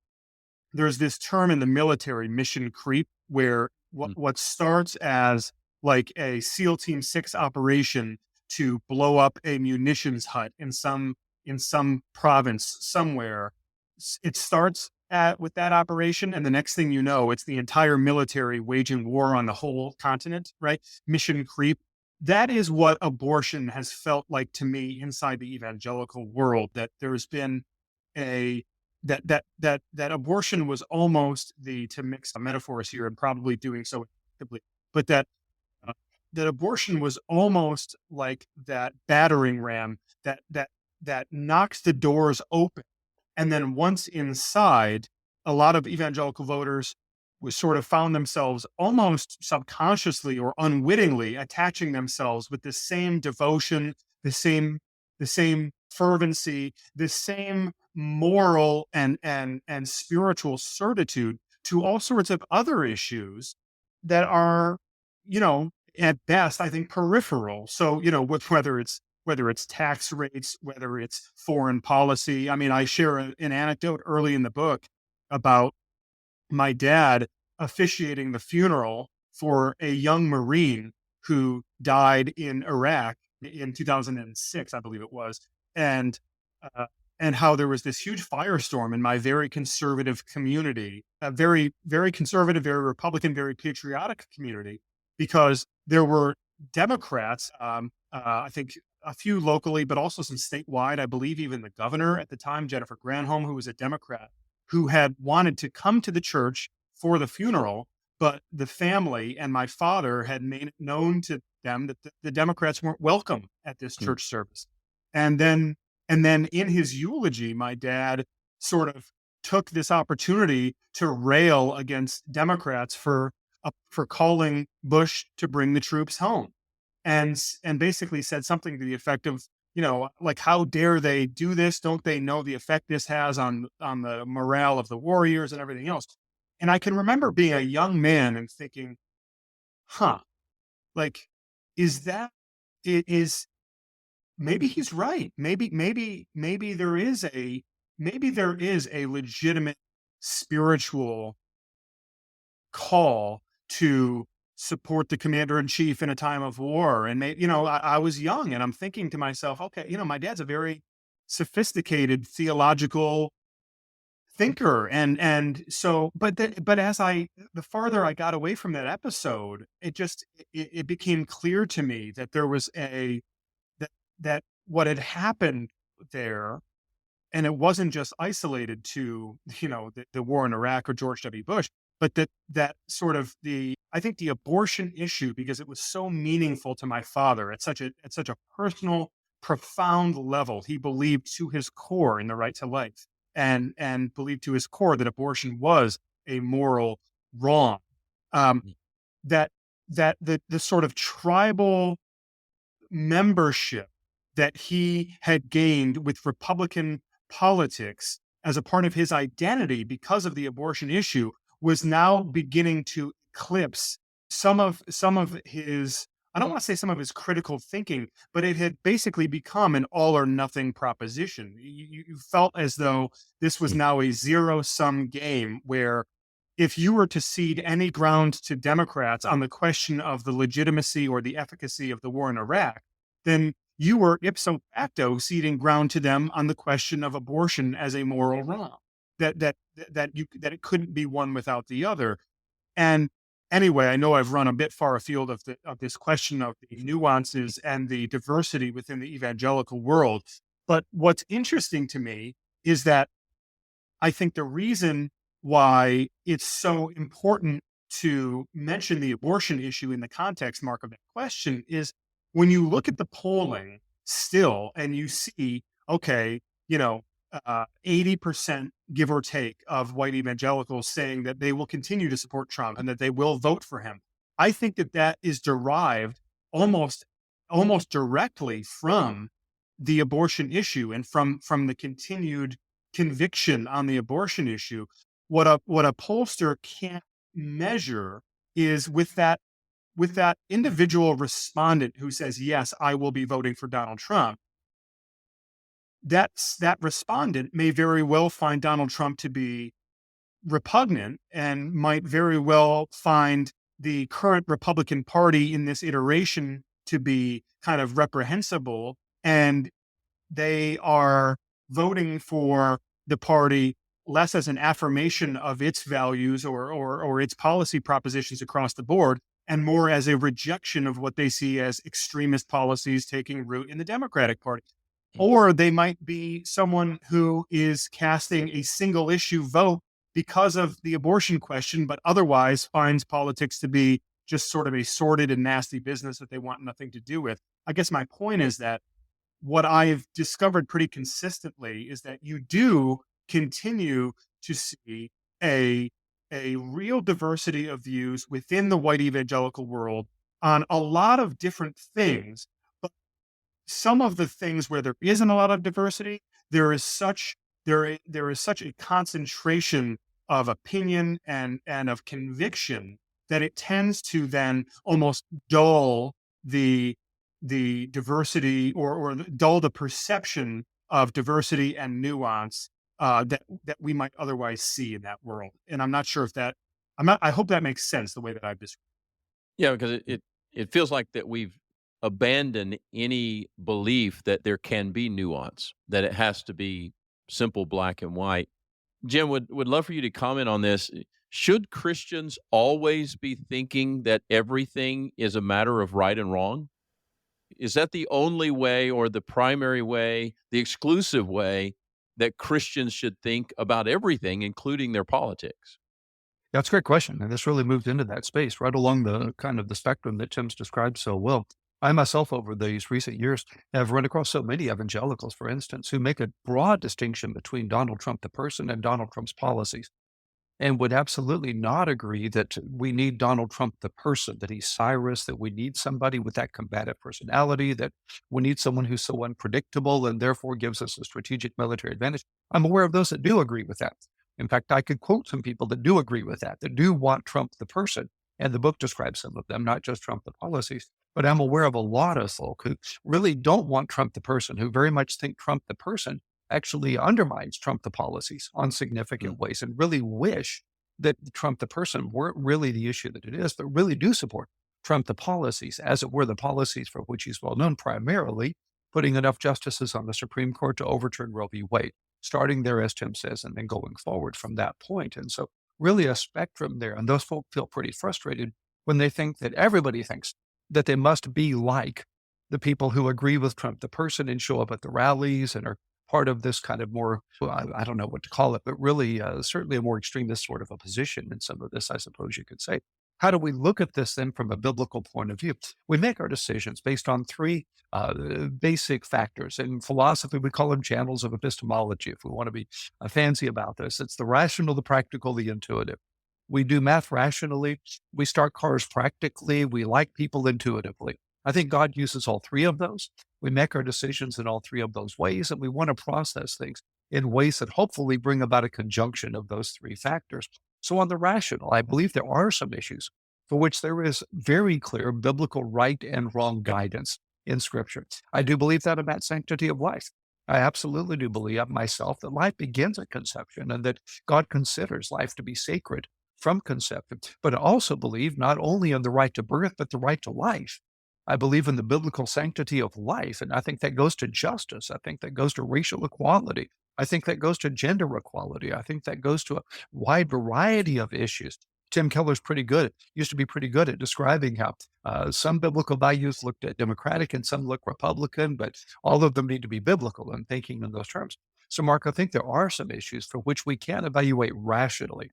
there's this term in the military, mission creep, where what starts as like a SEAL Team 6 operation to blow up a munitions hut in some province somewhere. It starts with that operation, and the next thing you know, it's the entire military waging war on the whole continent, right? Mission creep. That is what abortion has felt like to me inside the evangelical world, that there's been that abortion was almost to mix metaphors here and probably doing so effectively, but that abortion was almost like that battering ram that knocks the doors open. And then once inside, a lot of evangelical voters was sort of found themselves almost subconsciously or unwittingly attaching themselves with the same devotion, the same fervency, the same moral and spiritual certitude to all sorts of other issues that are, at best, I think, peripheral. So, whether it's tax rates, whether it's foreign policy. I mean, I share an anecdote early in the book about my dad officiating the funeral for a young Marine who died in Iraq in 2006, I believe it was, and how there was this huge firestorm in my very conservative community, a very, very conservative, very Republican, very patriotic community, because there were Democrats, I think a few locally, but also some statewide. I believe even the governor at the time, Jennifer Granholm, who was a Democrat, who had wanted to come to the church for the funeral, but the family and my father had made it known to them that the Democrats weren't welcome at this church service. And then in his eulogy, my dad sort of took this opportunity to rail against Democrats for calling Bush to bring the troops home, and basically said something to the effect of, like, how dare they do this? Don't they know the effect this has on the morale of the warriors and everything else? And I can remember being a young man and thinking, like, maybe he's right. Maybe there is a legitimate spiritual call to support the commander in chief in a time of war. And I was young and I'm thinking to myself, okay, my dad's a very sophisticated theological thinker. And so, but as the farther I got away from that episode, it became clear to me that there was that what had happened there, and it wasn't just isolated to, the war in Iraq or George W. Bush, but that sort of I think the abortion issue, because it was so meaningful to my father at such a personal, profound level. He believed to his core in the right to life, and believed to his core that abortion was a moral wrong. That the sort of tribal membership that he had gained with Republican politics as a part of his identity because of the abortion issue was now beginning to eclipse some of his, I don't want to say some of his critical thinking, but it had basically become an all or nothing proposition. You felt as though this was now a zero-sum game where if you were to cede any ground to Democrats on the question of the legitimacy or the efficacy of the war in Iraq, then you were ipso facto ceding ground to them on the question of abortion as a moral wrong. That it couldn't be one without the other. And anyway, I know I've run a bit far afield of this question of the nuances and the diversity within the evangelical world. But what's interesting to me is that I think the reason why it's so important to mention the abortion issue in the context, Mark, of that question is when you look at the polling still and you see, okay, 80%, give or take, of white evangelicals saying that they will continue to support Trump and that they will vote for him. I think that is derived almost directly from the abortion issue and from the continued conviction on the abortion issue. What a pollster can't measure is with that individual respondent who says, yes, I will be voting for Donald Trump. That respondent may very well find Donald Trump to be repugnant and might very well find the current Republican Party in this iteration to be kind of reprehensible, and they are voting for the party less as an affirmation of its values or its policy propositions across the board, and more as a rejection of what they see as extremist policies taking root in the Democratic Party. Or they might be someone who is casting a single issue vote because of the abortion question, but otherwise finds politics to be just sort of a sordid and nasty business that they want nothing to do with. I guess my point is that what I've discovered pretty consistently is that you do continue to see a real diversity of views within the white evangelical world on a lot of different things. But some of the things where there isn't a lot of diversity, there is such a concentration of opinion and of conviction that it tends to then almost dull the diversity or dull the perception of diversity and nuance that we might otherwise see in that world. And I'm not sure if that I hope that makes sense the way that I've described. Yeah, because it feels like that we've abandoned any belief that there can be nuance, that it has to be simple black and white. Jim, would love for you to comment on this. Should Christians always be thinking that everything is a matter of right and wrong? Is that the only way or the primary way, the exclusive way that Christians should think about everything, including their politics? That's a great question. And this really moved into that space right along the kind of the spectrum that Tim's described so well. I myself, over these recent years, have run across so many evangelicals, for instance, who make a broad distinction between Donald Trump, the person, and Donald Trump's policies, and would absolutely not agree that we need Donald Trump, the person, that he's Cyrus, that we need somebody with that combative personality, that we need someone who's so unpredictable and therefore gives us a strategic military advantage. I'm aware of those that do agree with that. In fact, I could quote some people that do agree with that do want Trump, the person. And the book describes some of them, not just Trump, the policies. But I'm aware of a lot of folk who really don't want Trump, the person, who very much think Trump, the person, actually undermines Trump, the policies on significant ways, and really wish that Trump, the person, weren't really the issue that it is, but really do support Trump, the policies, as it were the policies for which he's well known, primarily putting enough justices on the Supreme Court to overturn Roe v. Wade, starting there, as Tim says, and then going forward from that point. And so really a spectrum there. And those folk feel pretty frustrated when they think that everybody thinks that they must be like the people who agree with Trump, the person, and show up at the rallies and are part of this kind of more, well, I don't know what to call it, but really certainly a more extremist sort of a position in some of this, I suppose you could say. How do we look at this then from a biblical point of view? We make our decisions based on three basic factors. In philosophy, we call them channels of epistemology, if we want to be fancy about this. It's the rational, the practical, the intuitive. We do math rationally. We start cars practically. We like people intuitively. I think God uses all three of those. We make our decisions in all three of those ways, and we want to process things in ways that hopefully bring about a conjunction of those three factors. So on the rational, I believe there are some issues for which there is very clear biblical right and wrong guidance in Scripture. I do believe that about sanctity of life. I absolutely do believe myself that life begins at conception and that God considers life to be sacred from conception. But I also believe not only in the right to birth, but the right to life. I believe in the biblical sanctity of life, and I think that goes to justice. I think that goes to racial equality. I think that goes to gender equality. I think that goes to a wide variety of issues. Tim Keller's used to be pretty good at describing how some biblical values looked at Democratic and some look Republican, but all of them need to be biblical and thinking in those terms. So, Mark, I think there are some issues for which we can evaluate rationally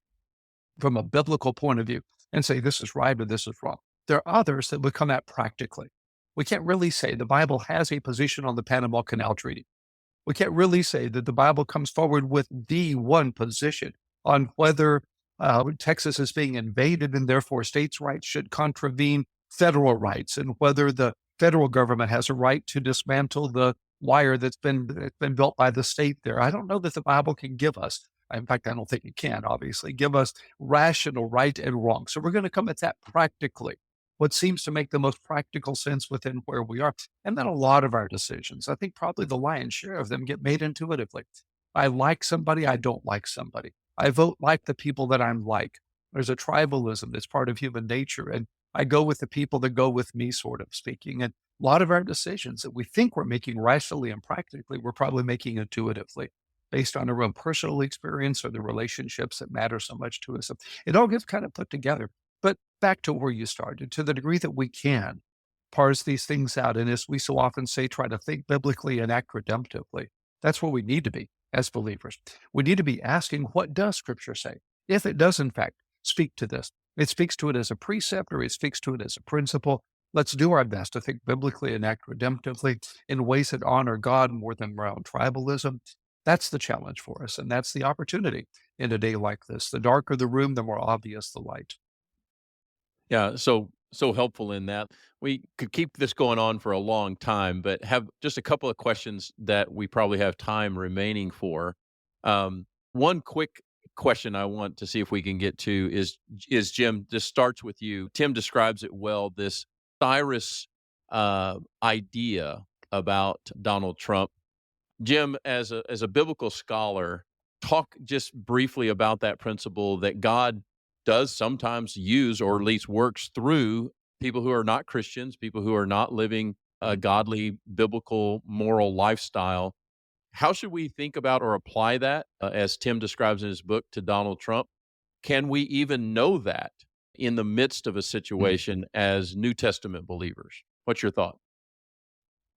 from a biblical point of view and say this is right or this is wrong. There are others that would come at practically. We can't really say the Bible has a position on the Panama Canal Treaty. We can't really say that the Bible comes forward with the one position on whether Texas is being invaded and therefore states' rights should contravene federal rights, and whether the federal government has a right to dismantle the wire that's been built by the state there. I don't know that the Bible can give us, in fact, I don't think it can, obviously, give us rational right and wrong. So we're going to come at that practically, what seems to make the most practical sense within where we are. And then a lot of our decisions, I think probably the lion's share of them, get made intuitively. I like somebody, I don't like somebody. I vote like the people that I'm like. There's a tribalism that's part of human nature. And I go with the people that go with me, sort of speaking. And a lot of our decisions that we think we're making rationally and practically, we're probably making intuitively based on our own personal experience or the relationships that matter so much to us. It all gets kind of put together. But back to where you started, to the degree that we can parse these things out. And as we so often say, try to think biblically and act redemptively. That's where we need to be as believers. We need to be asking, what does Scripture say? If it does, in fact, speak to this, it speaks to it as a precept or it speaks to it as a principle. Let's do our best to think biblically and act redemptively in ways that honor God more than our own tribalism. That's the challenge for us, and that's the opportunity in a day like this. The darker the room, the more obvious the light. Yeah, so helpful in that. We could keep this going on for a long time, but have just a couple of questions that we probably have time remaining for. One quick question I want to see if we can get to is Jim, this starts with you. Tim describes it well, this Cyrus idea about Donald Trump. Jim, as a biblical scholar, talk just briefly about that principle that God does sometimes use, or at least works through, people who are not Christians, people who are not living a godly, biblical, moral lifestyle. How should we think about or apply that, as Tim describes in his book, to Donald Trump? Can we even know that in the midst of a situation as New Testament believers? What's your thought?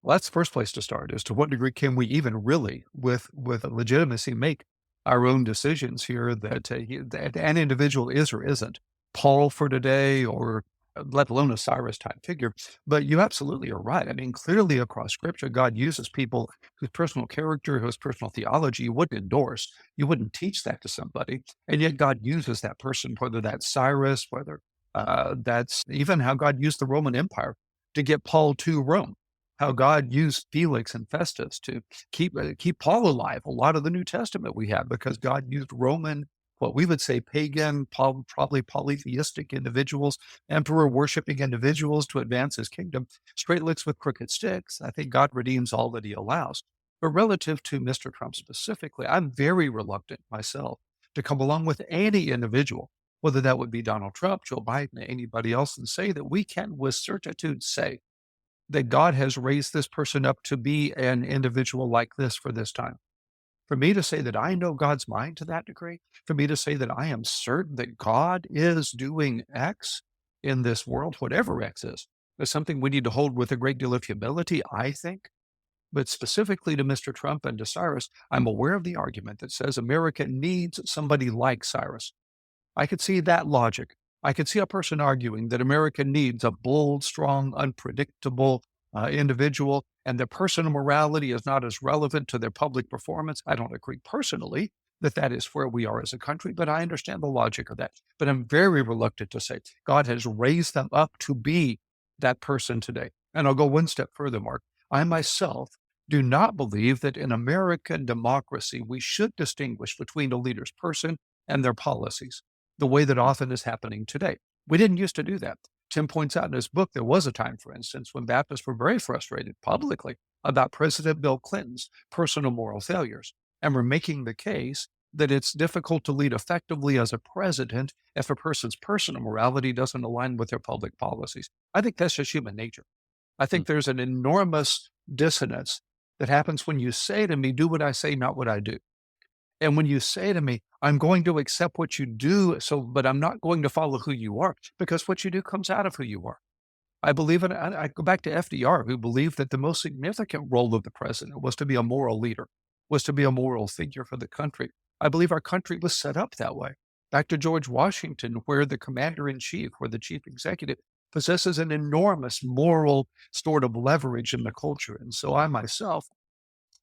Well, that's the first place to start, is to what degree can we even really, with legitimacy, make our own decisions here that an individual is or isn't Paul for today, or let alone a Cyrus type figure. But you absolutely are right. I mean, clearly across Scripture, God uses people whose personal character, whose personal theology you wouldn't endorse. You wouldn't teach that to somebody. And yet God uses that person, whether that's Cyrus, whether that's even how God used the Roman Empire to get Paul to Rome. How God used Felix and Festus to keep Paul alive. A lot of the New Testament we have because God used Roman, what we would say pagan, probably polytheistic individuals, emperor worshiping individuals to advance his kingdom. Straight licks with crooked sticks. I think God redeems all that he allows. But relative to Mr. Trump specifically, I'm very reluctant myself to come along with any individual, whether that would be Donald Trump, Joe Biden, anybody else, and say that we can with certitude say that God has raised this person up to be an individual like this for this time. For me to say that I know God's mind to that degree, for me to say that I am certain that God is doing X in this world, whatever X is something we need to hold with a great deal of humility, I think. But specifically to Mr. Trump and to Cyrus, I'm aware of the argument that says America needs somebody like Cyrus. I could see that logic. I could see a person arguing that America needs a bold, strong, unpredictable individual, and their personal morality is not as relevant to their public performance. I don't agree personally that that is where we are as a country, but I understand the logic of that. But I'm very reluctant to say God has raised them up to be that person today. And I'll go one step further, Mark. I myself do not believe that in American democracy, we should distinguish between a leader's person and their policies, the way that often is happening today. We didn't used to do that. Tim points out in his book, there was a time, for instance, when Baptists were very frustrated publicly about President Bill Clinton's personal moral failures, and were making the case that it's difficult to lead effectively as a president if a person's personal morality doesn't align with their public policies. I think that's just human nature. I think there's an enormous dissonance that happens when you say to me, do what I say, not what I do. And when you say to me, I'm going to accept what you do, but I'm not going to follow who you are, because what you do comes out of who you are. I believe in, I go back to FDR, who believed that the most significant role of the president was to be a moral leader, was to be a moral figure for the country. I believe our country was set up that way. Back to George Washington, where the commander-in-chief, where the chief executive possesses an enormous moral sort of leverage in the culture. And so I myself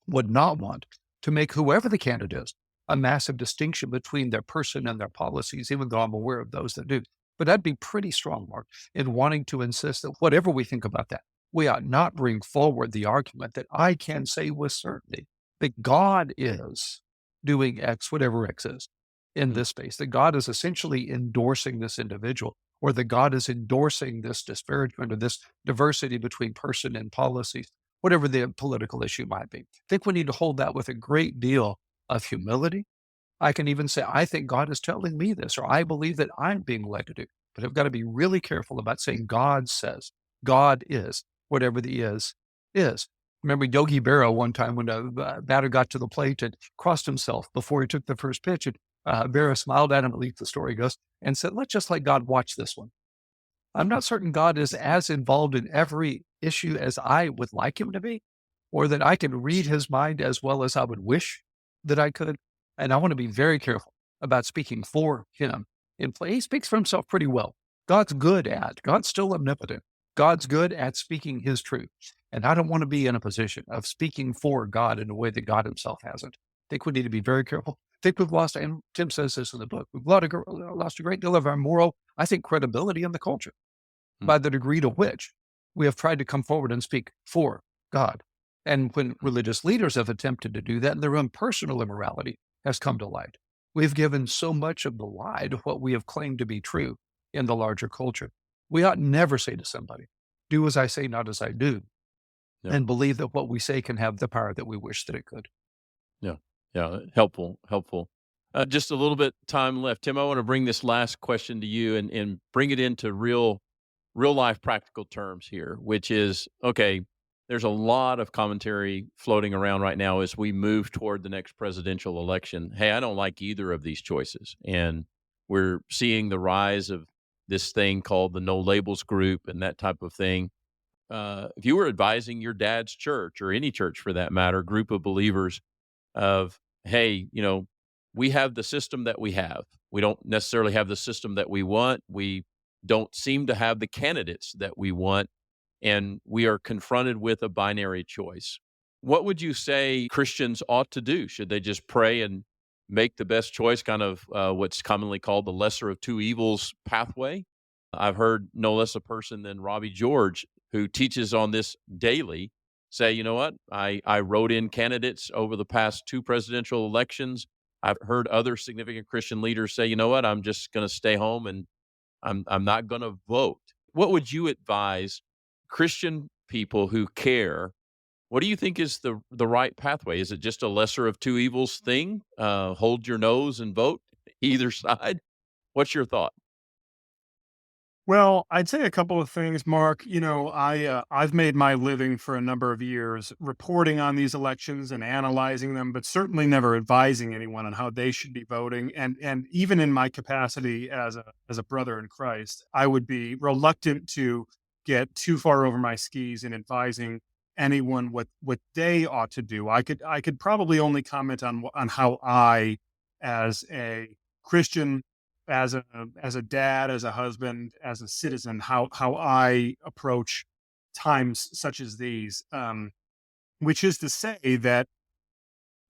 would not want to make whoever the candidate is a massive distinction between their person and their policies, even though I'm aware of those that do. But I'd be pretty strong, Mark, in wanting to insist that whatever we think about that, we ought not bring forward the argument that I can say with certainty that God is doing X, whatever X is, in this space, that God is essentially endorsing this individual, or that God is endorsing this disparagement or this diversity between person and policies, whatever the political issue might be. I think we need to hold that with a great deal of humility. I can even say, I think God is telling me this, or I believe that I'm being led to do. but have got to be really careful about saying God says, God is, whatever the is. Remember Yogi Berra one time when a batter got to the plate and crossed himself before he took the first pitch, and Berra smiled at him, at least the story goes, and said, let's just let God watch this one. I'm not certain God is as involved in every issue as I would like him to be, or that I can read his mind as well as I would wish that I could. And I want to be very careful about speaking for him. He speaks for himself pretty well. God's still omnipotent. God's good at speaking his truth. And I don't want to be in a position of speaking for God in a way that God himself hasn't. I think we need to be very careful. I think we've lost, and Tim says this in the book, we've lost a great deal of our moral, I think, credibility in the culture by the degree to which we have tried to come forward and speak for God. And when religious leaders have attempted to do that, and their own personal immorality has come to light, we've given so much of the lie to what we have claimed to be true in the larger culture. We ought never say to somebody, do as I say, not as I do, and believe that what we say can have the power that we wish that it could. Yeah, helpful. Just a little bit time left. Tim, I want to bring this last question to you and bring it into real life practical terms here, which is, okay, there's a lot of commentary floating around right now as we move toward the next presidential election. Hey, I don't like either of these choices. And we're seeing the rise of this thing called the No Labels group and that type of thing. If you were advising your dad's church, or any church for that matter, group of believers, of, hey, we have the system that we have. We don't necessarily have the system that we want. We don't seem to have the candidates that we want. And we are confronted with a binary choice. What would you say Christians ought to do? Should they just pray and make the best choice, kind of what's commonly called the lesser of two evils pathway? I've heard no less a person than Robbie George, who teaches on this daily, say, you know what, I wrote in candidates over the past 2 presidential elections. I've heard other significant Christian leaders say, you know what, I'm just going to stay home and I'm not going to vote. What would you advise Christian people who care? What do you think is the right pathway? Is it just a lesser of two evils thing? Hold your nose and vote either side? What's your thought? Well, I'd say a couple of things, Mark. I've made my living for a number of years reporting on these elections and analyzing them, but certainly never advising anyone on how they should be voting. And even in my capacity as a brother in Christ, I would be reluctant to get too far over my skis in advising anyone what they ought to do. I could probably only comment on how I, as a Christian, as a dad, as a husband, as a citizen, how I approach times such as these, which is to say that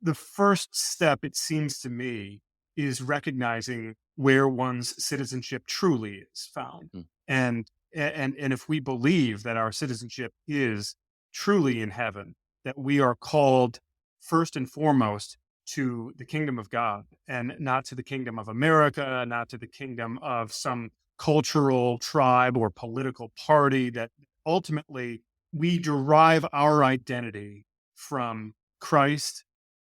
the first step, it seems to me, is recognizing where one's citizenship truly is found. And if we believe that our citizenship is truly in heaven, that we are called first and foremost to the kingdom of God, and not to the kingdom of America, not to the kingdom of some cultural tribe or political party, that ultimately we derive our identity from Christ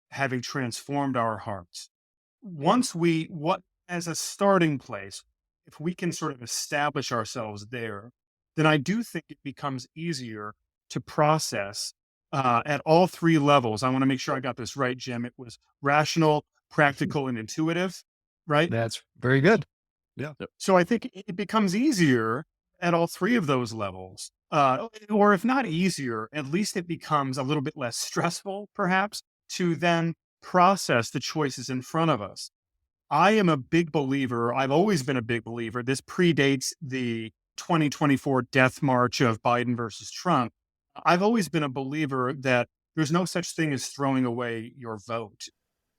having transformed our hearts. As a starting place, if we can sort of establish ourselves there, then I do think it becomes easier to process at all 3 levels. I want to make sure I got this right, Jim. It was rational, practical, and intuitive, right? That's very good. Yeah. So I think it becomes easier at all 3 of those levels. Or if not easier, at least it becomes a little bit less stressful, perhaps, to then process the choices in front of us. I am a big believer. I've always been a big believer. This predates the 2024 death march of Biden versus Trump. I've always been a believer that there's no such thing as throwing away your vote.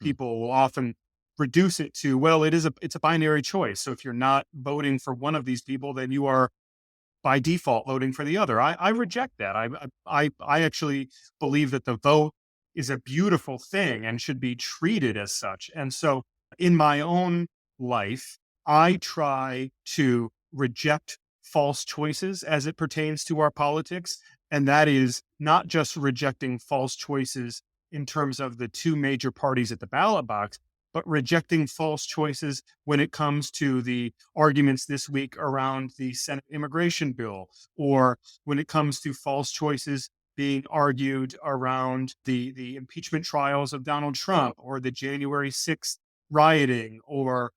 People will often reduce it to, well, it's a binary choice. So if you're not voting for one of these people, then you are by default voting for the other. I reject that. I actually believe that the vote is a beautiful thing and should be treated as such. And so in my own life, I try to reject false choices as it pertains to our politics. And that is not just rejecting false choices in terms of the 2 major parties at the ballot box, but rejecting false choices when it comes to the arguments this week around the Senate immigration bill, or when it comes to false choices being argued around the impeachment trials of Donald Trump, or the January 6th rioting, or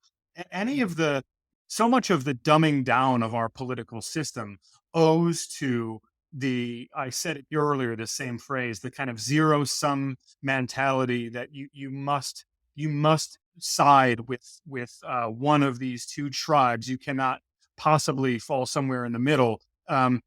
any of the, so much of the dumbing down of our political system owes to I said it earlier, the same phrase, the kind of zero sum mentality that you must side with one of these two tribes. You cannot possibly fall somewhere in the middle. And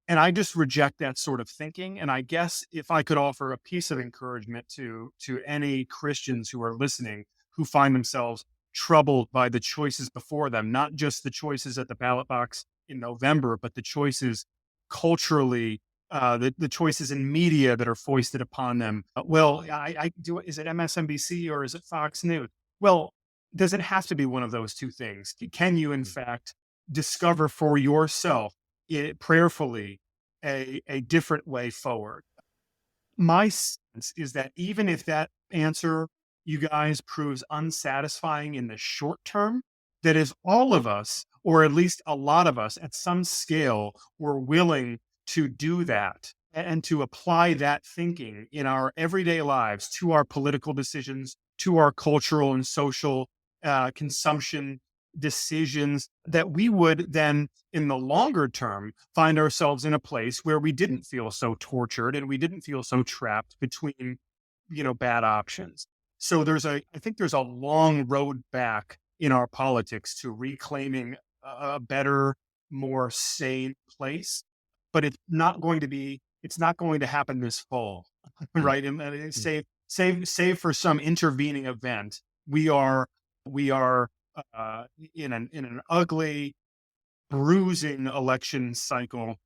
I just reject that sort of thinking. And I guess if I could offer a piece of encouragement to any Christians who are listening, who find themselves troubled by the choices before them, not just the choices at the ballot box in November, but the choices culturally, the choices in media that are foisted upon them. Well, I do. Is it MSNBC or is it Fox News? Well, does it have to be one of those two things? Can you, in fact, discover for yourself prayerfully a different way forward? My sense is that even if that answer, you guys, proves unsatisfying in the short term, that is, all of us, or at least a lot of us at some scale, were willing to do that and to apply that thinking in our everyday lives to our political decisions, to our cultural and social consumption decisions, that we would then, in the longer term, find ourselves in a place where we didn't feel so tortured and we didn't feel so trapped between, bad options. So I think there's a long road back in our politics to reclaiming a better, more sane place, but it's not going to happen this fall, right? And save for some intervening event, we are in an ugly, bruising election cycle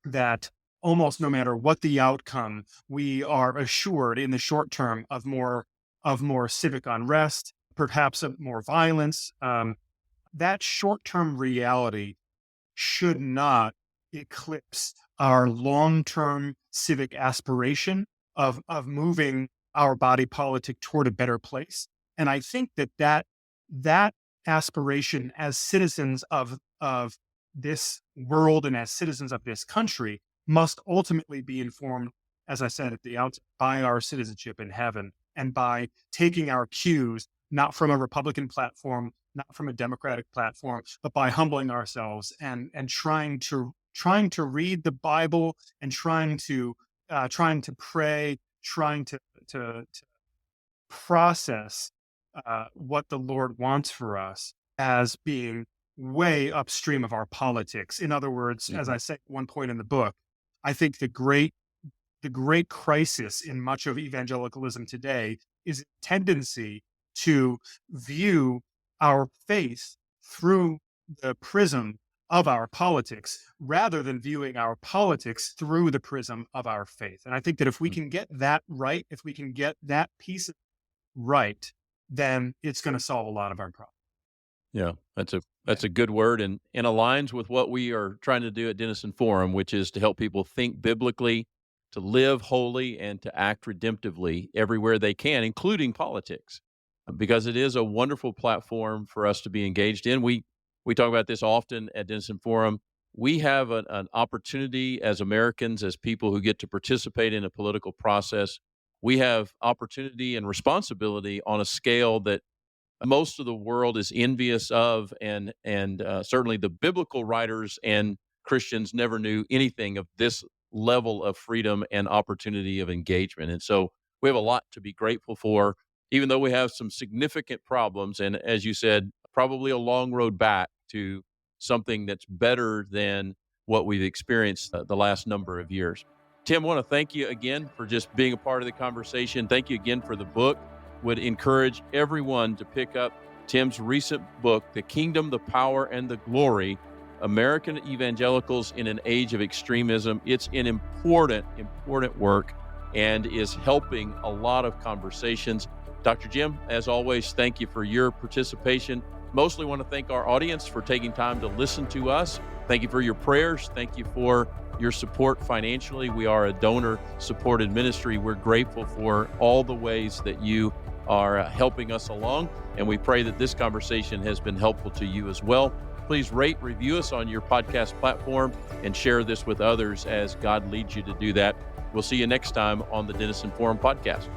that almost no matter what the outcome, we are assured in the short term of more civic unrest, perhaps of more violence. That short-term reality should not eclipse our long-term civic aspiration of moving our body politic toward a better place. And I think that aspiration as citizens of this world and as citizens of this country must ultimately be informed, as I said at the outset, by our citizenship in heaven, and by taking our cues not from a Republican platform, not from a Democratic platform, but by humbling ourselves and trying to read the Bible, and trying to pray, trying to process what the Lord wants for us as being way upstream of our politics. In other words, as I say at one point in the book, I think the great crisis in much of evangelicalism today is a tendency to view our faith through the prism of our politics, rather than viewing our politics through the prism of our faith. And I think that if we can get that right, if we can get that piece right, then it's going to solve a lot of our problems. Yeah, that's a good word, and aligns with what we are trying to do at Denison Forum, which is to help people think biblically, to live holy, and to act redemptively everywhere they can, including politics, because it is a wonderful platform for us to be engaged in. We talk about this often at Denison Forum. We have an opportunity as Americans, as people who get to participate in a political process. We have opportunity and responsibility on a scale that most of the world is envious of, and certainly the biblical writers and Christians never knew anything of this level of freedom and opportunity of engagement. And so we have a lot to be grateful for, even though we have some significant problems. And as you said, probably a long road back to something that's better than what we've experienced the last number of years. Tim, I want to thank you again for just being a part of the conversation. Thank you again for the book. Would encourage everyone to pick up Tim's recent book, The Kingdom, the Power, and the Glory, American Evangelicals in an Age of Extremism. It's an important work and is helping a lot of conversations. Dr. Jim, as always, thank you for your participation. Mostly want to thank our audience for taking time to listen to us. Thank you for your prayers. Thank you for your support financially. We are a donor-supported ministry. We're grateful for all the ways that you are helping us along. And we pray that this conversation has been helpful to you as well. Please rate, review us on your podcast platform, and share this with others as God leads you to do that. We'll see you next time on the Denison Forum Podcast.